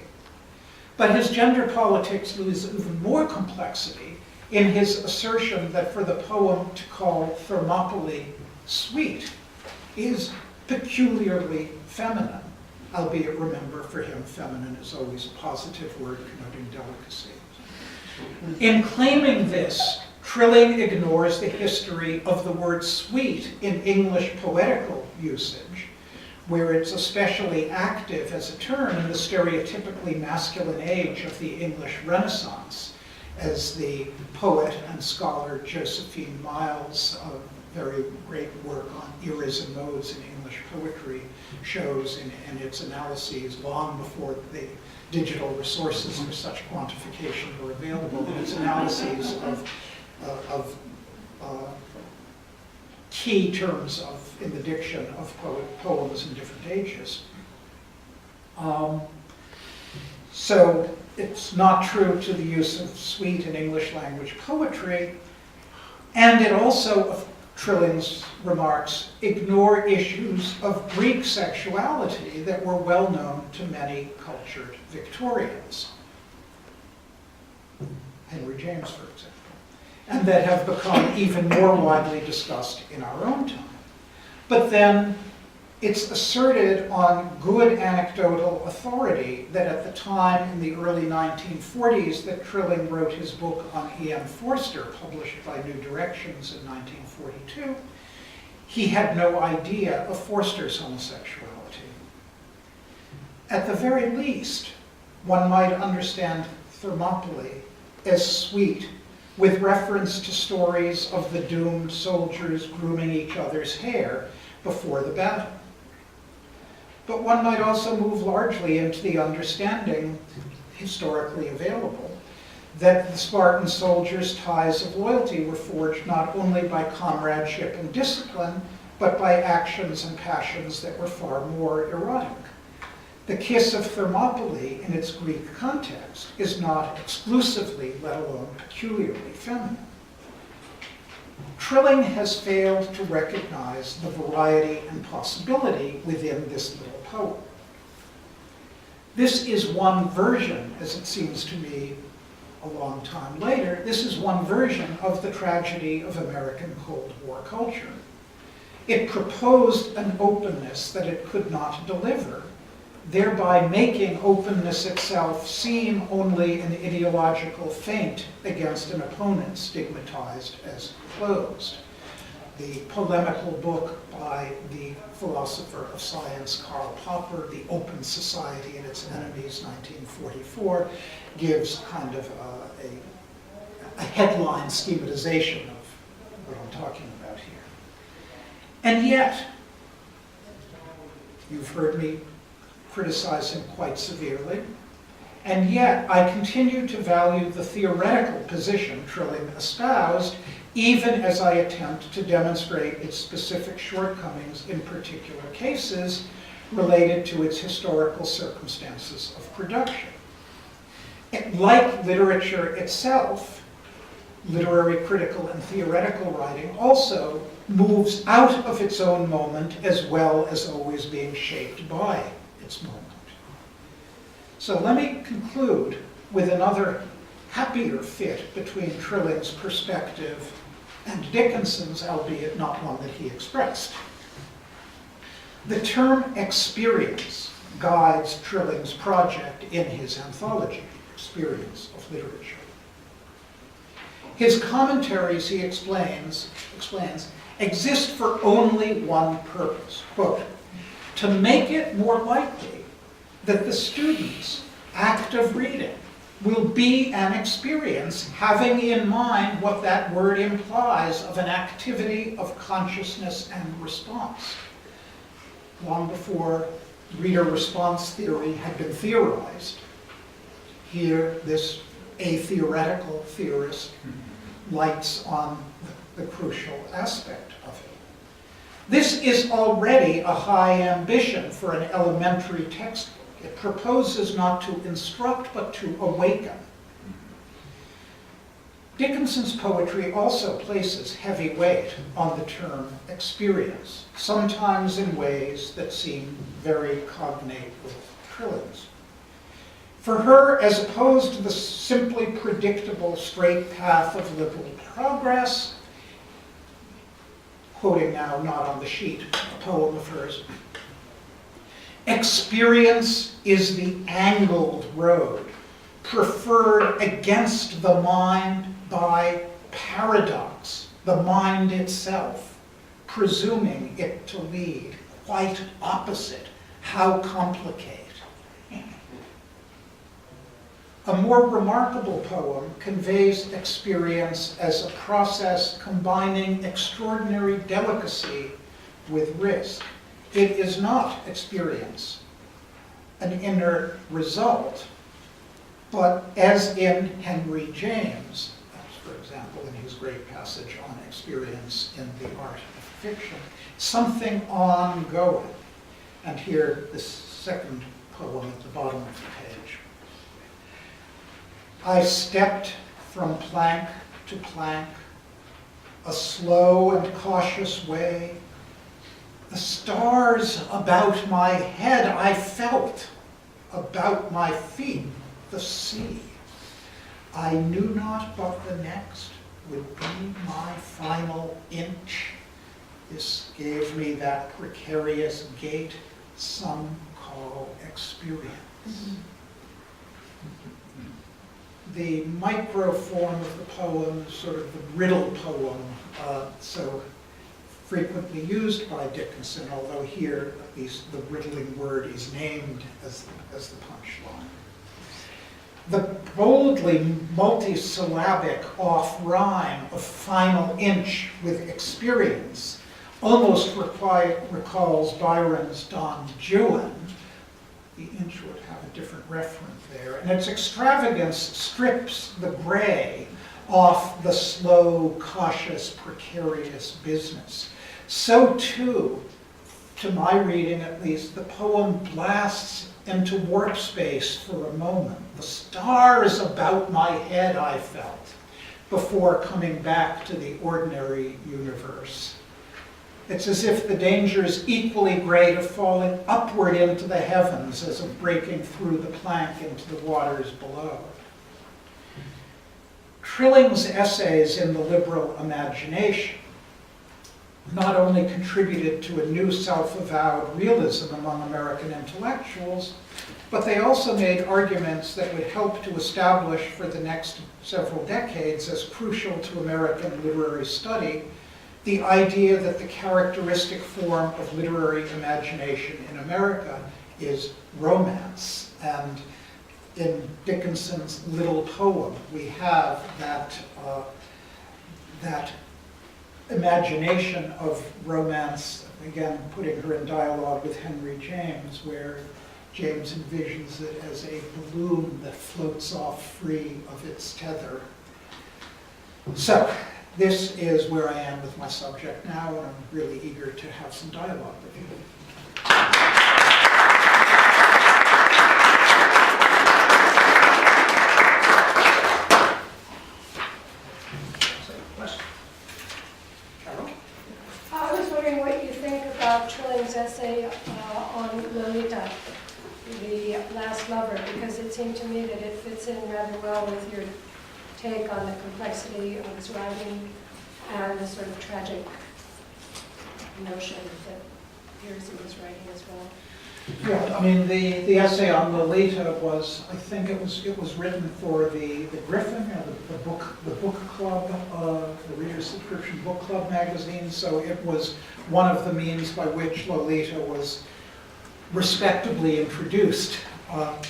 But his gender politics lose even more complexity in his assertion that for the poem to call Thermopylae sweet is peculiarly feminine, albeit remember for him feminine is always a positive word connoting delicacy. In claiming this, Trilling ignores the history of the word sweet in English poetical usage, where it's especially active as a term in the stereotypically masculine age of the English Renaissance, as the poet and scholar Josephine Miles' very great work on eras and modes in English poetry shows in its analyses long before the digital resources for such quantification were available, in its analyses of key terms in the diction of poems in different ages. So it's not true to the use of sweet in English language poetry, and it also, of Trilling's remarks, ignore issues of Greek sexuality that were well known to many cultured Victorians. Henry James, for example, and that have become even more widely discussed in our own time. But then it's asserted on good anecdotal authority that at the time in the early 1940s that Trilling wrote his book on E.M. Forster, published by New Directions in 1942, he had no idea of Forster's homosexuality. At the very least, one might understand Thermopylae as sweet, with reference to stories of the doomed soldiers grooming each other's hair before the battle. But one might also move largely into the understanding, historically available, that the Spartan soldiers' ties of loyalty were forged not only by comradeship and discipline, but by actions and passions that were far more erotic. The kiss of Thermopylae in its Greek context is not exclusively, let alone peculiarly, feminine. Trilling has failed to recognize the variety and possibility within this little poem. This is one version, as it seems to me a long time later, this is one version of the tragedy of American Cold War culture. It proposed an openness that it could not deliver, thereby making openness itself seem only an ideological feint against an opponent stigmatized as closed. The polemical book by the philosopher of science Karl Popper, The Open Society and Its Enemies, 1944, gives kind of a headline schematization of what I'm talking about here. And yet, you've heard me criticize him quite severely, and yet I continue to value the theoretical position Trilling espoused, even as I attempt to demonstrate its specific shortcomings in particular cases related to its historical circumstances of production. Like literature itself, literary, critical, and theoretical writing also moves out of its own moment as well as always being shaped by its moment. So let me conclude with another happier fit between Trilling's perspective and Dickinson's, albeit not one that he expressed. The term experience guides Trilling's project in his anthology, Experience of Literature. His commentaries, he explains, exist for only one purpose, quote, to make it more likely that the student's act of reading will be an experience having in mind what that word implies of an activity of consciousness and response. Long before reader-response theory had been theorized, here this atheoretical theorist lights on the crucial aspect of it. This is already a high ambition for an elementary textbook. It proposes not to instruct, but to awaken. Dickinson's poetry also places heavy weight on the term experience, sometimes in ways that seem very cognate with Trilling's. For her, as opposed to the simply predictable straight path of liberal progress, quoting now not on the sheet, a poem of hers, experience is the angled road, preferred against the mind by paradox, the mind itself, presuming it to lead, quite opposite. How complicate. A more remarkable poem conveys experience as a process combining extraordinary delicacy with risk. It is not experience, an inner result, but as in Henry James, for example, in his great passage on experience in the art of fiction, something ongoing. And here, this second poem at the bottom of the page. I stepped from plank to plank, a slow and cautious way. The stars about my head I felt, about my feet the sea. I knew not but the next would be my final inch. This gave me that precarious gait some call experience. The micro form of the poem, sort of the riddle poem, so frequently used by Dickinson, although here at least the riddling word is named as the punchline. The boldly multisyllabic off-rhyme of final inch with experience almost recalls Byron's Don Juan. The inch would have a different reference there. And its extravagance strips the gray off the slow, cautious, precarious business. So too, to my reading at least, the poem blasts into warp space for a moment. The stars about my head I felt before coming back to the ordinary universe. It's as if the danger is equally great of falling upward into the heavens as of breaking through the plank into the waters below. Trilling's essays in the liberal imagination not only contributed to a new self-avowed realism among American intellectuals, but they also made arguments that would help to establish for the next several decades as crucial to American literary study the idea that the characteristic form of literary imagination in America is romance. And in Dickinson's little poem, we have that imagination of romance, again, putting her in dialogue with Henry James, where James envisions it as a balloon that floats off free of its tether. So, this is where I am with my subject now, and I'm really eager to have some dialogue with you. I was wondering what you think about Trilling's essay on Lolita, the last lover, because it seemed to me that it fits in rather well with your take on the complexity of his writing and the sort of tragic notion that appears in his writing as well. Yeah, I mean, the essay on Lolita was, I think it was written for the Griffin, the book club, the Reader's Subscription Book Club magazine, so it was one of the means by which Lolita was respectably introduced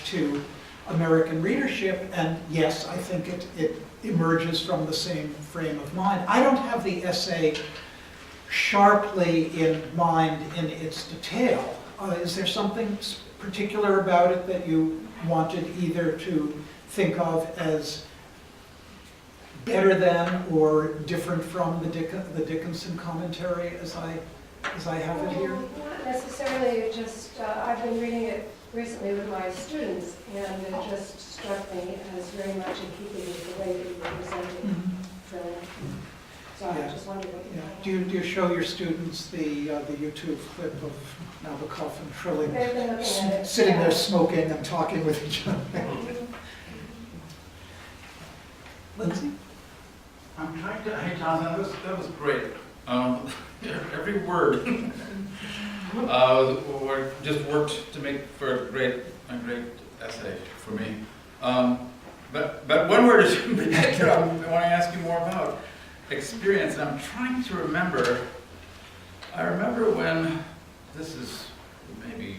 to American readership, and yes, I think it emerges from the same frame of mind. I don't have the essay sharply in mind in its detail. Is there something particular about it that you wanted either to think of as better than or different from the Dickinson commentary as I have it here? Not necessarily, it just, I've been reading it recently with my students, and it just struck me as very much in keeping with the way that you were presenting. Mm-hmm. trilling. So I Yeah. just wondered what you Yeah. thought. Do you show your students the YouTube clip of Nabokov and Trilling They've been looking at it. sitting yeah. there smoking and talking with each other? Lindsay? I'm trying to, hey John, that was great. Every word just worked to make for a great essay for me. But one word in particular I want to ask you more about, experience. And I'm trying to remember. I remember when, this is maybe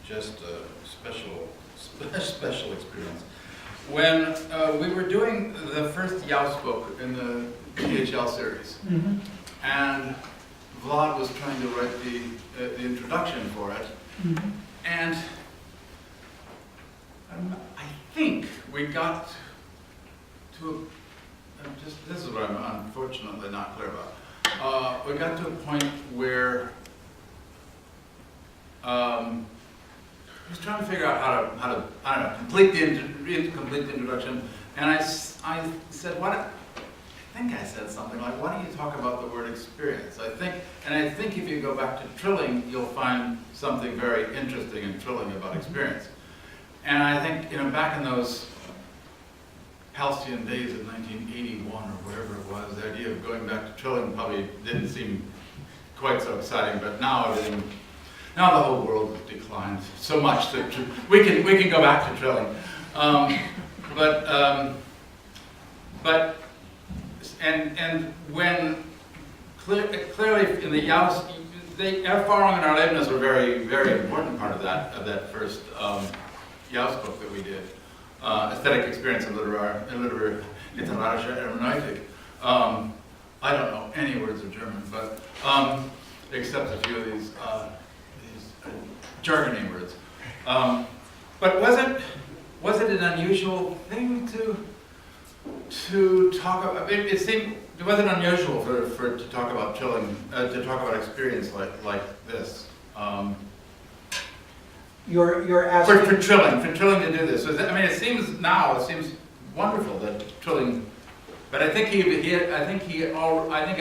just a special experience, when we were doing the first Yaus book in the PHL series, and Vlad was trying to write the introduction for it, and I think we got to this is what I'm unfortunately not clear about. We got to a point where I was trying to figure out how to I don't know, complete the introduction, and I said, I think I said something like, why don't you talk about the word experience? I think if you go back to Trilling, you'll find something very interesting in Trilling about experience. And I think, back in those halcyon days of 1981 or whatever it was, the idea of going back to Trilling probably didn't seem quite so exciting, but now the whole world has declined so much that we can go back to Trilling. And when clearly in the Yaus, Erfahrung and Erlebnis were a very, very important part of that first Yaus book that we did. Aesthetic experience and literarische Hermeneutik. I don't know any words of German, but except a few of these jargony words. But was it an unusual thing to talk about? It seemed it wasn't unusual to talk about Trilling, to talk about experience like this. You're asking For Trilling to do this. It seems wonderful that Trilling, but I think I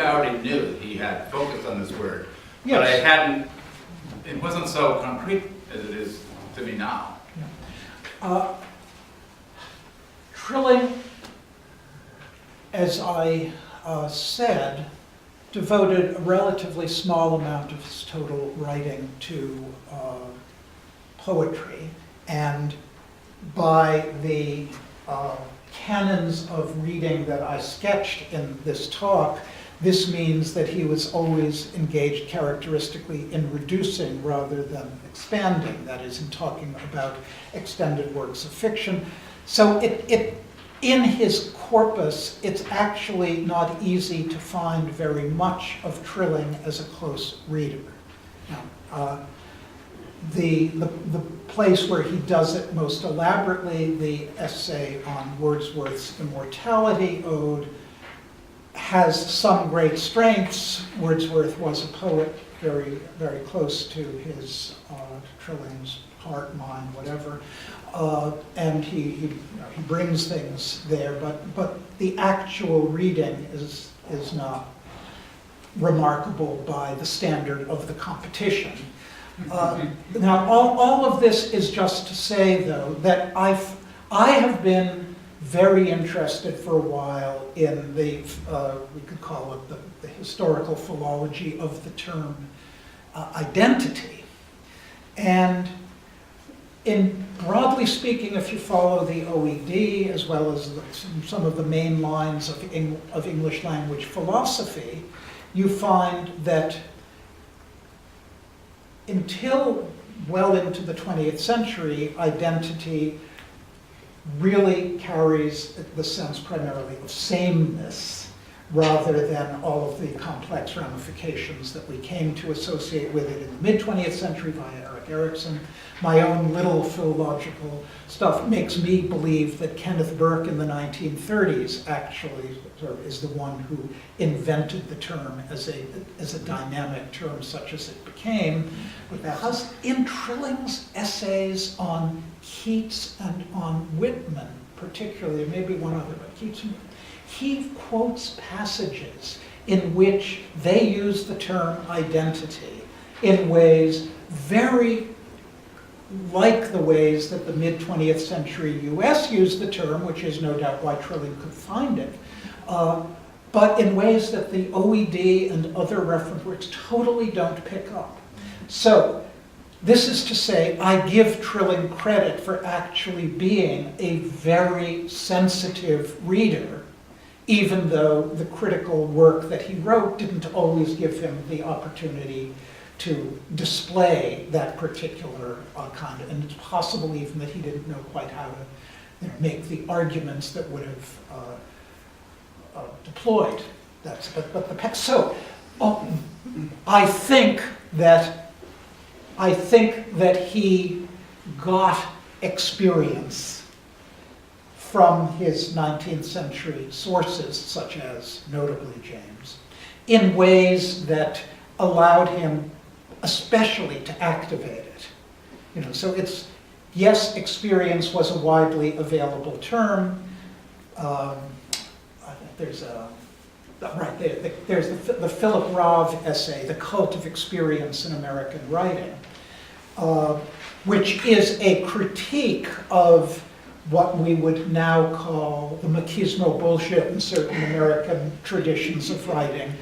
already knew that he had focused on this word, Yes. but it wasn't so concrete as it is to me now. Trilling, as I said, devoted a relatively small amount of his total writing to poetry, and by the canons of reading that I sketched in this talk, this means that he was always engaged characteristically in reducing rather than expanding, that is, in talking about extended works of fiction. So in his corpus, it's actually not easy to find very much of Trilling as a close reader. Now, the place where he does it most elaborately, the essay on Wordsworth's Immortality Ode, has some great strengths. Wordsworth was a poet very, very close to his Trilling's heart, mind, whatever, and he brings things there. But the actual reading is not remarkable by the standard of the competition. Now, all of this is just to say, though, that I have been very interested for a while in we could call it the historical philology of the term identity. And broadly speaking, if you follow the OED, as well as some of the main lines of English language philosophy, you find that until well into the 20th century, identity really carries the sense primarily of sameness, rather than all of the complex ramifications that we came to associate with it in the mid-20th century via Eric Erikson. My own little philological stuff makes me believe that Kenneth Burke in the 1930s actually sort of is the one who invented the term as a dynamic term such as it became. Because in Trilling's essays on Keats and on Whitman particularly, maybe one other, but Keats and he quotes passages in which they use the term identity in ways very like the ways that the mid-20th century US used the term, which is no doubt why Trilling could find it, but in ways that the OED and other reference works totally don't pick up. So, this is to say, I give Trilling credit for actually being a very sensitive reader, even though the critical work that he wrote didn't always give him the opportunity to display that particular kind of, and it's possible even that he didn't know quite how to make the arguments that would have deployed. So I think that he got experience from his 19th century sources, such as notably James, in ways that allowed him especially to activate it. So it's, yes, experience was a widely available term. There's the Philip Roth essay, The Cult of Experience in American Writing, which is a critique of what we would now call the machismo bullshit in certain American traditions of writing.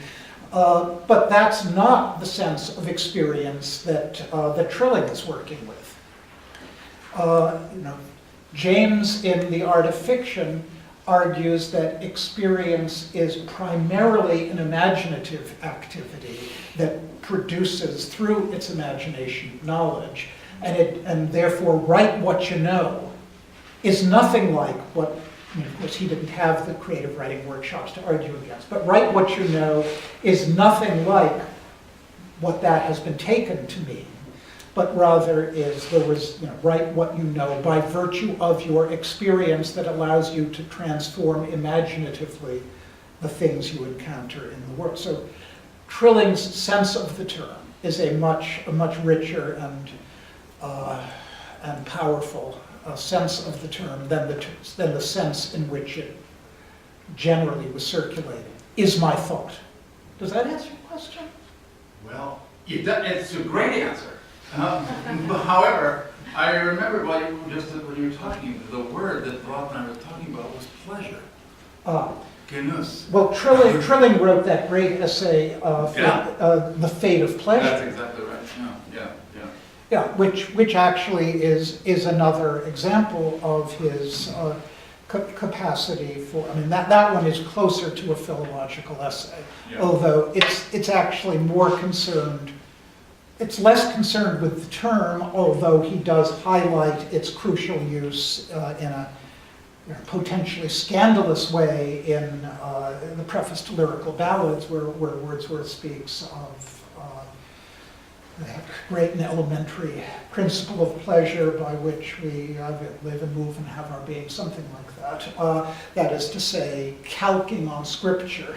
But that's not the sense of experience that Trilling is working with. James in The Art of Fiction argues that experience is primarily an imaginative activity that produces through its imagination knowledge, and therefore write what you know is nothing like what, of course he didn't have the creative writing workshops to argue against, but write what you know is nothing like what that has been taken to mean, but rather is write what you know by virtue of your experience that allows you to transform imaginatively the things you encounter in the world. So Trilling's sense of the term is a much richer and powerful sense of the term than the sense in which it generally was circulating, is my thought. Does that answer your question? Well, it's a great answer. However, I remember when you were talking, the word that Rob and I were talking about was pleasure. Genuss. Well, Trilling wrote that great essay, The Fate of Pleasure. That's exactly right. Yeah, which actually is another example of his capacity for. I mean, that one is closer to a philological essay, although it's actually more concerned. It's less concerned with the term, although he does highlight its crucial use in a potentially scandalous way in the preface to Lyrical Ballads, where Wordsworth speaks of the great and elementary principle of pleasure by which we live and move and have our being, something like that. That is to say, calking on scripture.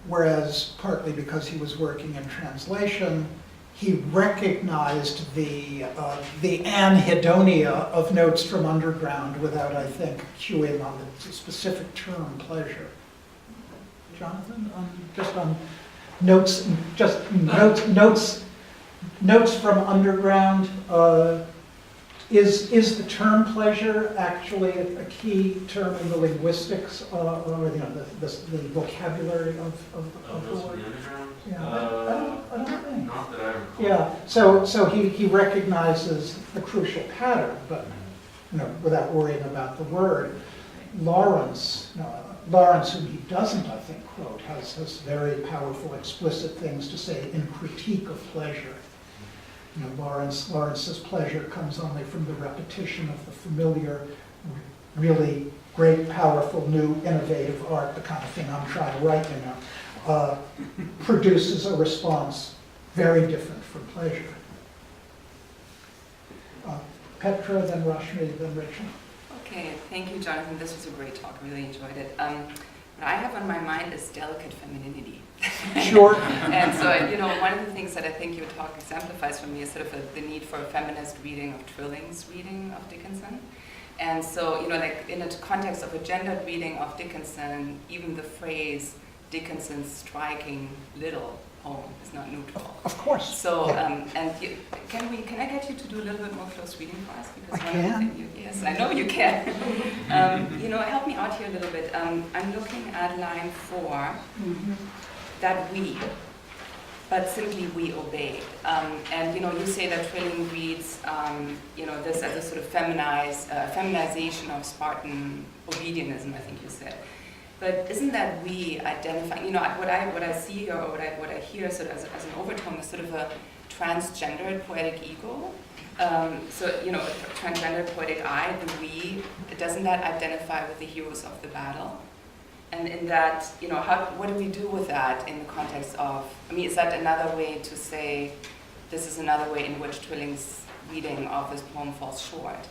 Whereas, partly because he was working in translation, he recognized the anhedonia of Notes from Underground without, I think, cueing on the specific term pleasure. Jonathan, just on Notes from Underground, is the term pleasure actually a key term in the linguistics, or the vocabulary of the word? Yeah, I don't think. Not that I recall. Yeah, so he recognizes the crucial pattern, but without worrying about the word. Lawrence, whom he doesn't, I think, quote, has very powerful, explicit things to say in critique of pleasure. Lawrence's pleasure comes only from the repetition of the familiar, really great, powerful, new, innovative art, the kind of thing I'm trying to write, produces a response very different from pleasure. Petra, then Rashmi, then Rachel. Okay, thank you, Jonathan. This was a great talk. I really enjoyed it. What I have on my mind is delicate femininity. Sure. And so, one of the things that I think your talk exemplifies for me is sort of the need for a feminist reading of Trilling's reading of Dickinson. And so, like in the context of a gendered reading of Dickinson, even the phrase Dickinson's striking little poem is not neutral. Of course. So, Yeah. can I get you to do a little bit more close reading for us? Because I one of the can. things yes, I know you can. Help me out here a little bit. I'm looking at line 4, that we, but simply we obeyed. And you say that Trilling reads, this as a sort of feminization of Spartan obedientism, I think you said. But isn't that we identifying, what I see here, or what I hear sort of as an overtone is sort of a transgendered poetic ego. Transgendered poetic I, the we, doesn't that identify with the heroes of the battle? And in that, what do we do with that in the context of, is that another way to say, this is another way in which Trilling's reading of this poem falls short?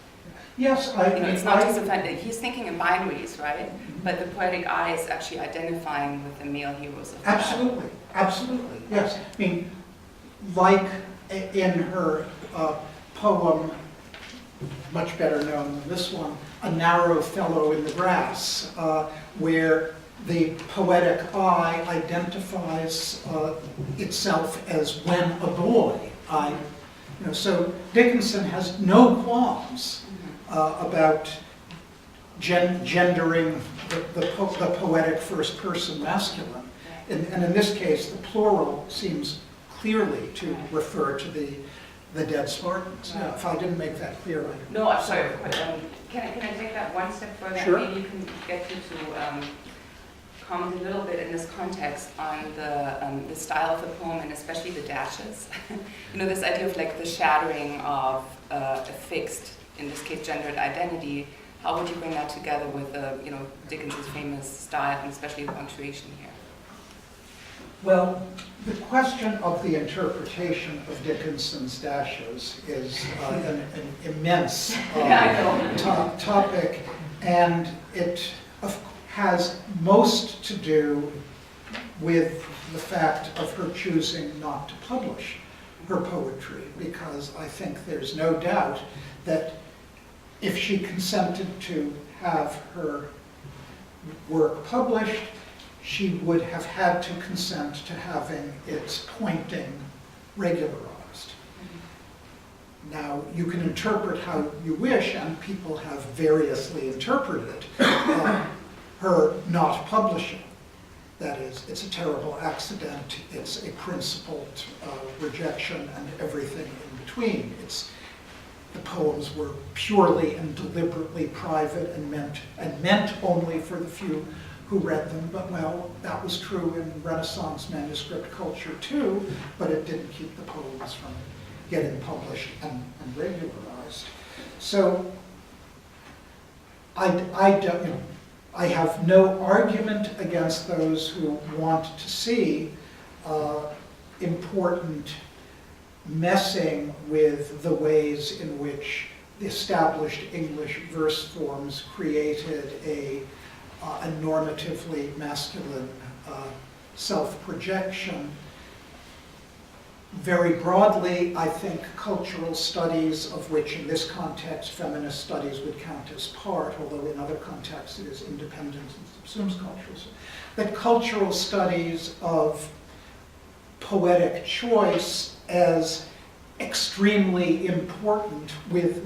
Yes, it's not just offended. He's thinking in binaries, right? But the poetic I is actually identifying with the male heroes of the battle. Absolutely, yes. Like in her poem, much better known than this one, A Narrow Fellow in the Grass, where the poetic I identifies itself as when a boy. So Dickinson has no qualms about gendering the poetic first person masculine. And in this case, the plural seems clearly to refer to the dead Spartans. Right. If I didn't make that clear, I No, I'm sorry. But, can I take that one step further? Sure. Maybe you can get you to comment a little bit in this context on the style of the poem and especially the dashes. This idea of like the shattering of a fixed, in this case, gendered identity. How would you bring that together with Dickinson's famous style and especially the punctuation here? Well, the question of the interpretation of Dickinson's dashes is an immense topic, and it has most to do with the fact of her choosing not to publish her poetry, because I think there's no doubt that if she consented to have her work published, she would have had to consent to having its pointing regularized. Now, you can interpret how you wish, and people have variously interpreted her not publishing. That is, it's a terrible accident, it's a principled rejection, and everything in between. The poems were purely and deliberately private and meant only for the few who read them, but well, that was true in Renaissance manuscript culture too, but it didn't keep the poems from getting published and regularized. So I have no argument against those who want to see important messing with the ways in which the established English verse forms created a normatively masculine self-projection. Very broadly, I think cultural studies, of which in this context feminist studies would count as part, although in other contexts it is independent and subsumes cultures, that cultural studies of poetic choice as extremely important with,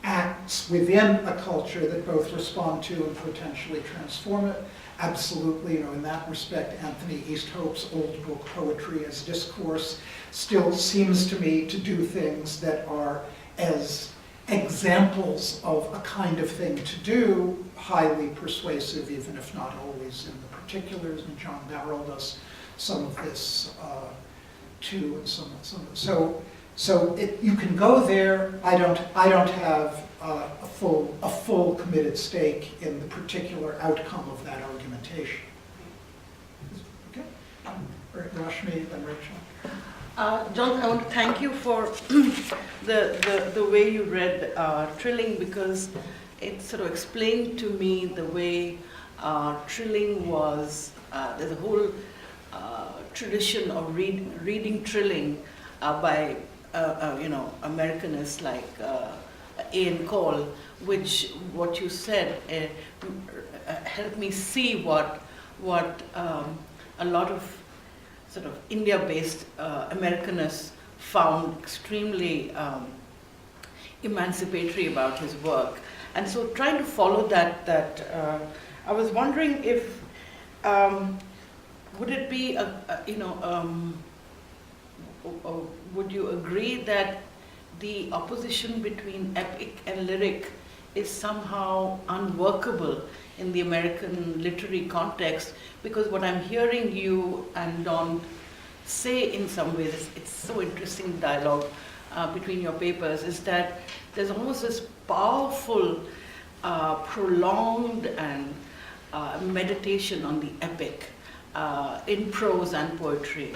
acts within a culture that both respond to and potentially transform it. Absolutely, in that respect, Anthony Easthope's old book, Poetry as Discourse, still seems to me to do things that are, as examples of a kind of thing to do, highly persuasive, even if not always in the particulars. And John Barrell does some of this too, and some. So you can go there. I don't have a full committed stake in the particular outcome of that argumentation. Okay, Rashmi, then Rachel. John, I want to thank you for the way you read Trilling, because it sort of explained to me the way Trilling was. There's a whole tradition of reading Trilling by Americanists like in Cole, which what you said helped me see what a lot of sort of India-based Americanists found extremely emancipatory about his work. And so trying to follow that I was wondering if, would it be, would you agree that the opposition between epic and lyric is somehow unworkable in the American literary context? Because what I'm hearing you and Don say in some ways, it's so interesting dialogue between your papers, is that there's almost this powerful, prolonged and meditation on the epic in prose and poetry,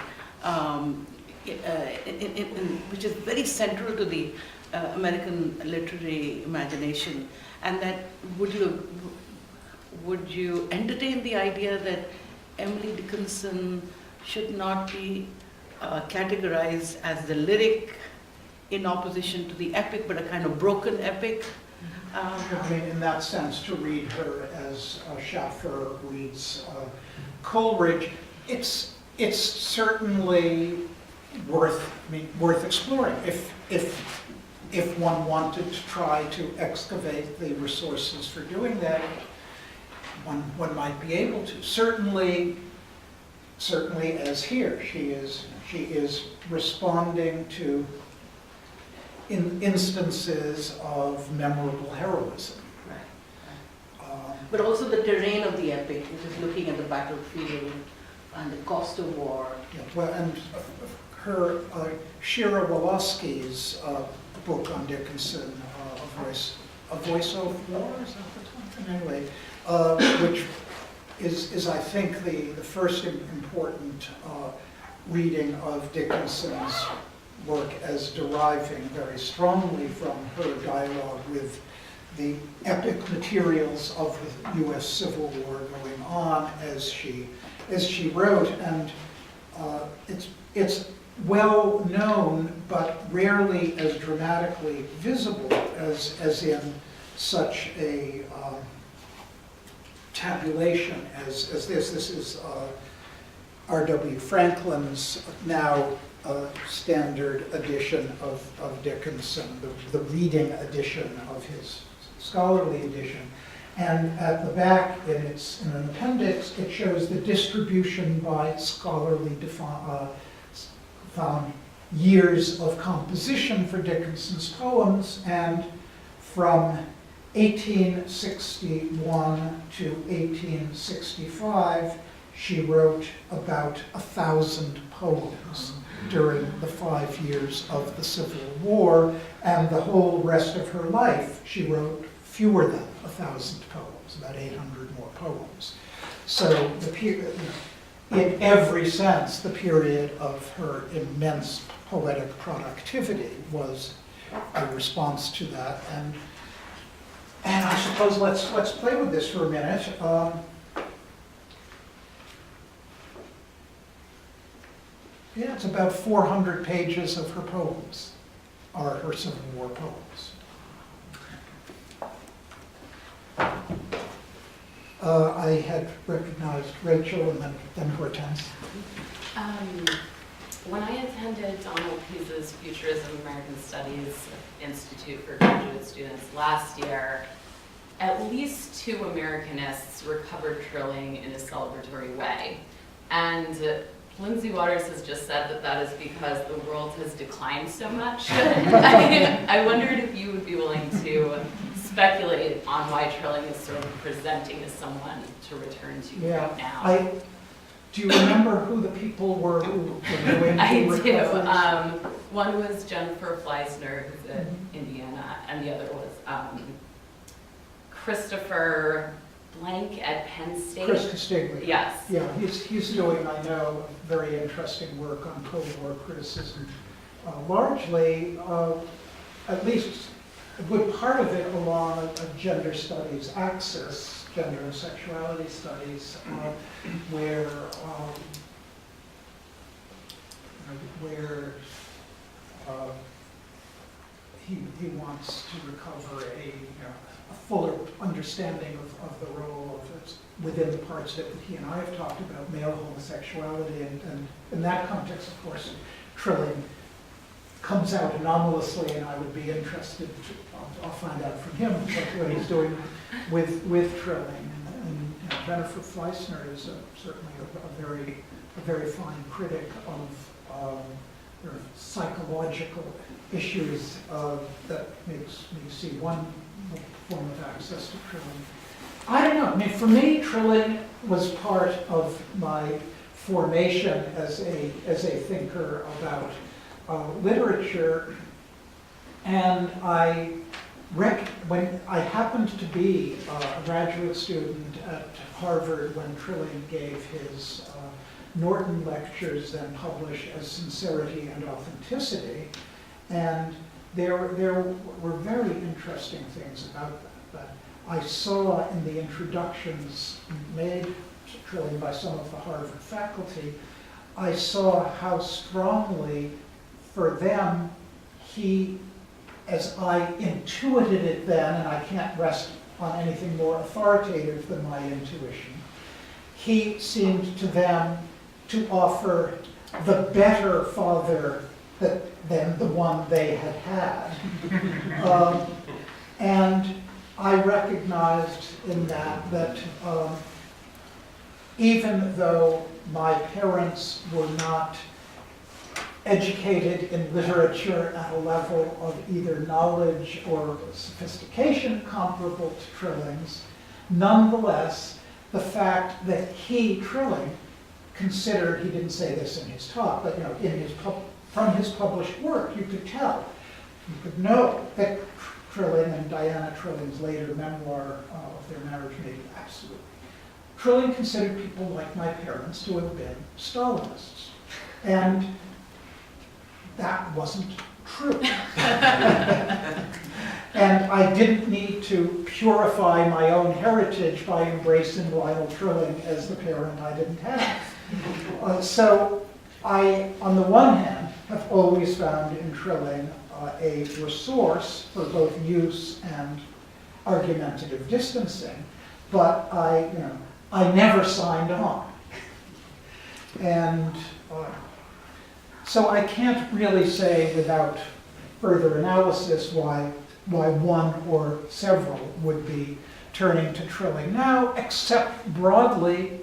which is very central to the American literary imagination. And that would you entertain the idea that Emily Dickinson should not be categorized as the lyric in opposition to the epic, but a kind of broken epic? I mean, in that sense, to read her as Schaffer reads Coleridge, it's certainly worth exploring. If one wanted to try to excavate the resources for doing that, one might be able to. Certainly as here, she is responding to instances of memorable heroism. But also the terrain of the epic, which is looking at the battlefield and the cost of war. Yeah, well, and her Shira Wolosky's book on Dickinson, A Voice of War, is that the title? Anyway, which is I think the first important reading of Dickinson's work as deriving very strongly from her dialogue with the epic materials of the U.S. Civil War going on as she wrote, and it's well known but rarely as dramatically visible as in such a tabulation as this. This is R.W. Franklin's now standard edition of Dickinson, the reading edition of his scholarly edition. And at the back, in an appendix, it shows the distribution by scholarly found years of composition for Dickinson's poems, and from 1861 to 1865, she wrote about 1,000 poems during the 5 years of the Civil War, and the whole rest of her life, she wrote fewer than 1,000 poems, about 800 more poems. So in every sense, the period of her immense poetic productivity was a response to that. And I suppose let's play with this for a minute. Yeah, it's about 400 pages of her poems, or her Civil War poems. I had recognized Rachel and then Hortense. When I attended Donald Pease's Futurism American Studies Institute for graduate students last year, at least 2 Americanists recovered trilling in a celebratory way. And Lindsay Waters has just said that is because the world has declined so much. I wondered if you would be willing to speculate on why trilling is sort of presenting as someone to return to right now. Do you remember who the people were who were doing I the do. recoveries? One was Jennifer Fleisner, who's at Indiana, and the other was Christopher Blank at Penn State. Chris Castiglia. Yes. Yeah, he's doing, I know, very interesting work on Cold War criticism. Largely, at least a good part of it along a gender studies axis, gender and sexuality studies, where he wants to recover a fuller understanding of the role of it within the parts that he and I have talked about, male homosexuality, and in that context, of course, Trilling comes out anomalously, and I would be interested I'll find out from him what he's doing with Trilling. And Jennifer Fleissner is certainly a very fine critic of psychological issues that makes me see one form of access to Trilling. I don't know. I mean, for me, Trilling was part of my formation as a thinker about literature, and when I happened to be a graduate student at Harvard when Trilling gave his Norton lectures, then published as Sincerity and Authenticity, and there were very interesting things about that I saw in the introductions made to Trilling by some of the Harvard faculty. I saw how strongly, for them, he, as I intuited it then, and I can't rest on anything more authoritative than my intuition, he seemed to them to offer the better father than the one they had had. And I recognized in that even though my parents were not educated in literature at a level of either knowledge or sophistication comparable to Trilling's, nonetheless, the fact that he, Trilling, considered, he didn't say this in his talk, but from his published work, you could tell, you could know that Trilling and Diana Trilling's later memoir of their marriage made it absolutely. Trilling considered people like my parents to have been Stalinists. And that wasn't true. And I didn't need to purify my own heritage by embracing Lionel Trilling as the parent I didn't have. So I, on the one hand, have always found in Trilling a resource for both use and argumentative distancing, but I never signed on. And so I can't really say without further analysis why one or several would be turning to Trilling now, except broadly,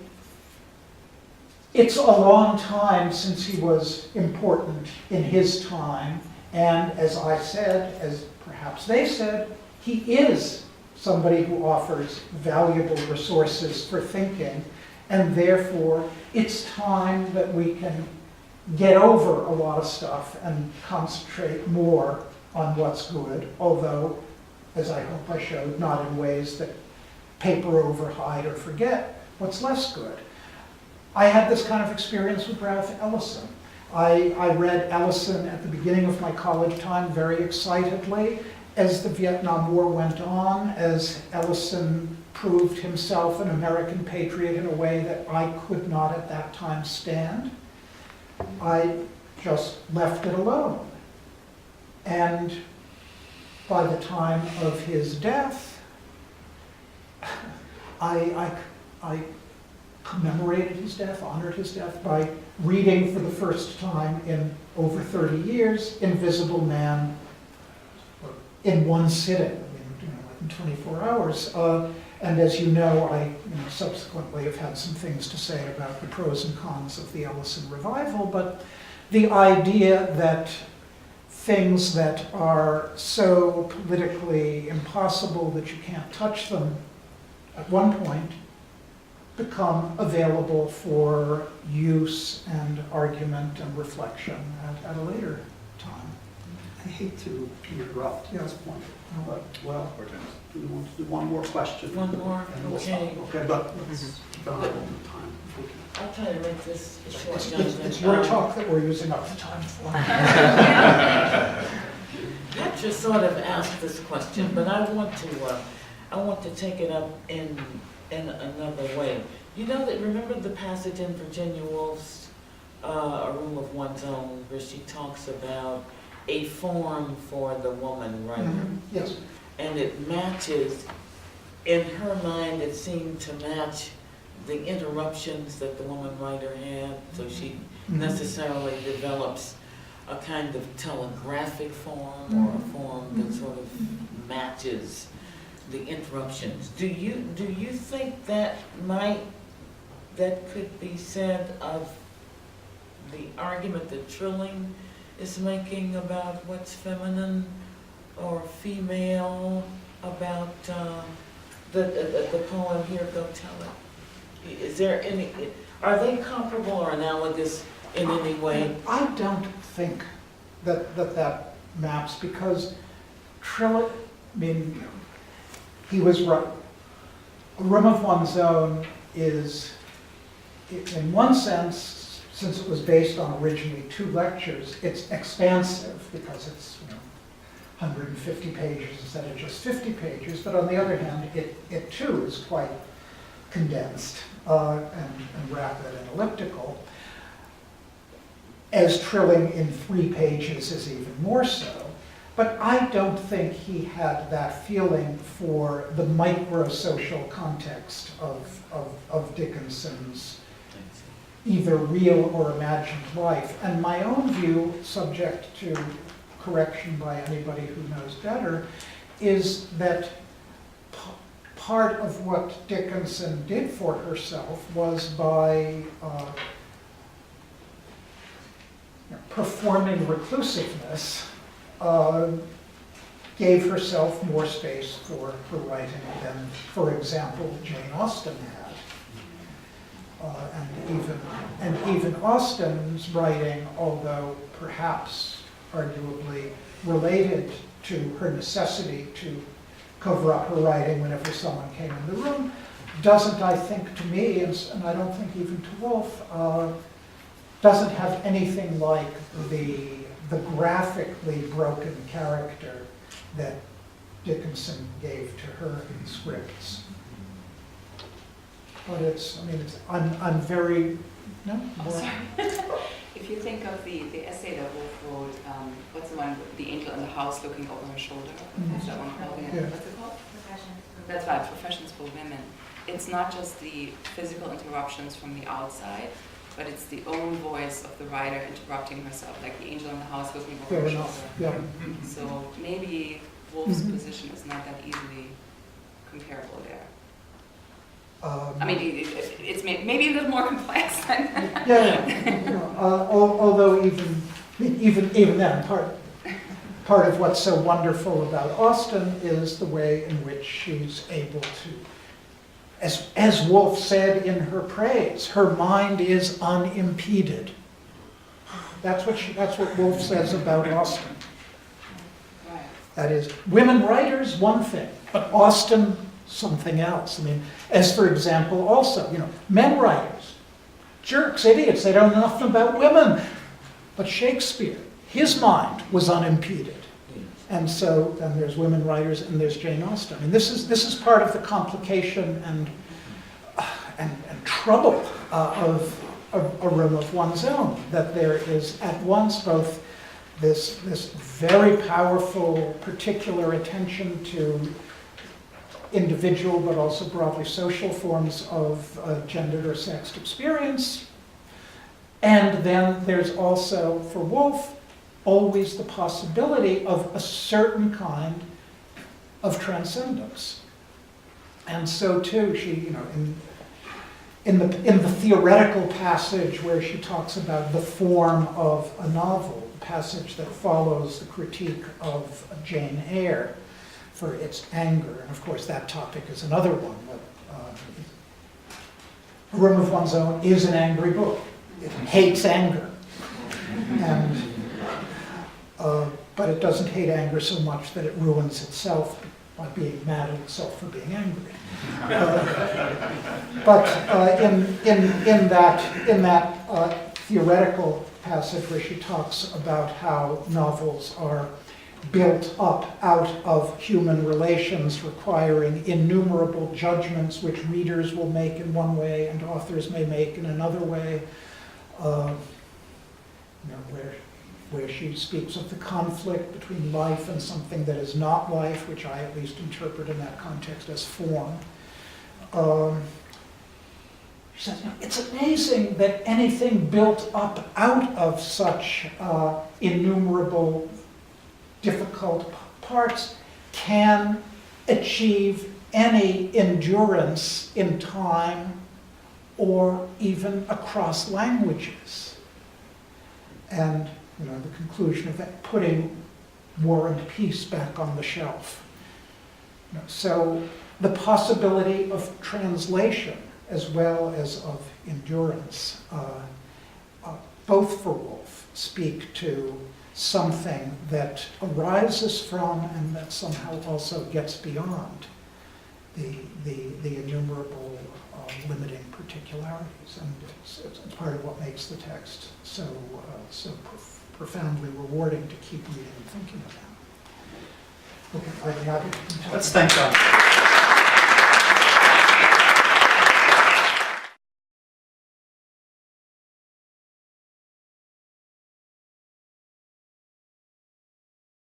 it's a long time since he was important in his time, and as I said, as perhaps they said, he is somebody who offers valuable resources for thinking, and therefore it's time that we can get over a lot of stuff and concentrate more on what's good, although, as I hope I showed, not in ways that paper over, hide, or forget what's less good. I had this kind of experience with Ralph Ellison. I read Ellison at the beginning of my college time very excitedly. As the Vietnam War went on, as Ellison proved himself an American patriot in a way that I could not at that time stand, I just left it alone. And by the time of his death, I commemorated his death, honored his death, by reading for the first time in over 30 years, Invisible Man, in one sitting, like in 24 hours. And as you know, I subsequently have had some things to say about the pros and cons of the Ellison revival, but the idea that things that are so politically impossible that you can't touch them at one point become available for use and argument and reflection at a later time. I hate to interrupt Yes. this point, but, well, do you want to do one more question? One more, And we'll stop. okay. Okay, but let's keep an eye on the time. if we can. I'll try to make this short, It's Jonathan. your talk that we're using up the time for. I just sort of asked this question, but I want to take it up in another way. You know that, remember the passage in Virginia Woolf's A Room of One's Own, where she talks about a form for the woman writer. Yes. And it matches, in her mind, it seemed to match the interruptions that the woman writer had, so she necessarily develops a kind of telegraphic form or a form that sort of matches the interruptions. Do you think that could be said of the argument that Trilling is making about what's feminine or female, about the poem Here, Go Tell It? Is there any, are they comparable or analogous in any way? I don't think that maps, because Trilling, I mean, he was right. A Room of One's Own is, in one sense, since it was based on originally 2 lectures, it's expansive because it's 150 pages instead of just 50 pages. But on the other hand, it too is quite condensed and rapid and elliptical. As Trilling in 3 pages is even more so. But I don't think he had that feeling for the micro-social context of Dickinson's either real or imagined life. And my own view, subject to correction by anybody who knows better, is that part of what Dickinson did for herself was by performing reclusiveness, gave herself more space for her writing than, for example, Jane Austen had. And even Austen's writing, although perhaps arguably related to her necessity to cover up her writing whenever someone came in the room, doesn't, I think, to me, and I don't think even to Woolf, doesn't have anything like the graphically broken character that Dickinson gave to her in scripts. But I'm very, no? More. If you think of the essay that Woolf wrote, what's the one, with the angel in the house looking over her shoulder? What's that one called? Yeah. What's it called? That's right, Professions for Women. It's not just the physical interruptions from the outside, but it's the own voice of the writer interrupting herself, like the angel in the house looking over Fair her enough, shoulder. yeah. So maybe Woolf's position is not that easily comparable there. I mean, it's maybe a little more complex. Although even then, part of what's so wonderful about Austen is the way in which she's able to, as Woolf said in her praise, her mind is unimpeded. That's what Woolf says about Austen. Right. That is, women writers, one thing, but Austen, something else. I mean, as for example, also, men writers, jerks, idiots, they don't know nothing about women. But Shakespeare, his mind was unimpeded. And so then there's women writers and there's Jane Austen. And this is part of the complication and trouble of A Room of One's Own, that there is at once both this very powerful particular attention to individual but also broadly social forms of gendered or sexed experience. And then there's also, for Woolf, always the possibility of a certain kind of transcendence. And so too, she, in the theoretical passage where she talks about the form of a novel, the passage that follows the critique of Jane Eyre, for its anger, and of course that topic is another one. A Room of One's Own is an angry book. It hates anger, but it doesn't hate anger so much that it ruins itself by being mad at itself for being angry. But in that theoretical passage where she talks about how novels are built up out of human relations requiring innumerable judgments which readers will make in one way and authors may make in another way, where where she speaks of the conflict between life and something that is not life, which I at least interpret in that context as form. She says, it's amazing that anything built up out of such innumerable difficult parts can achieve any endurance in time or even across languages. And the conclusion of that, putting War and Peace back on the shelf. So the possibility of translation as well as of endurance, both for Woolf speak to something that arises from and that somehow also gets beyond the innumerable limiting particularities. And it's part of what makes the text so profoundly rewarding to keep reading and thinking about. Okay, I'd be happy to continue. Let's thank God.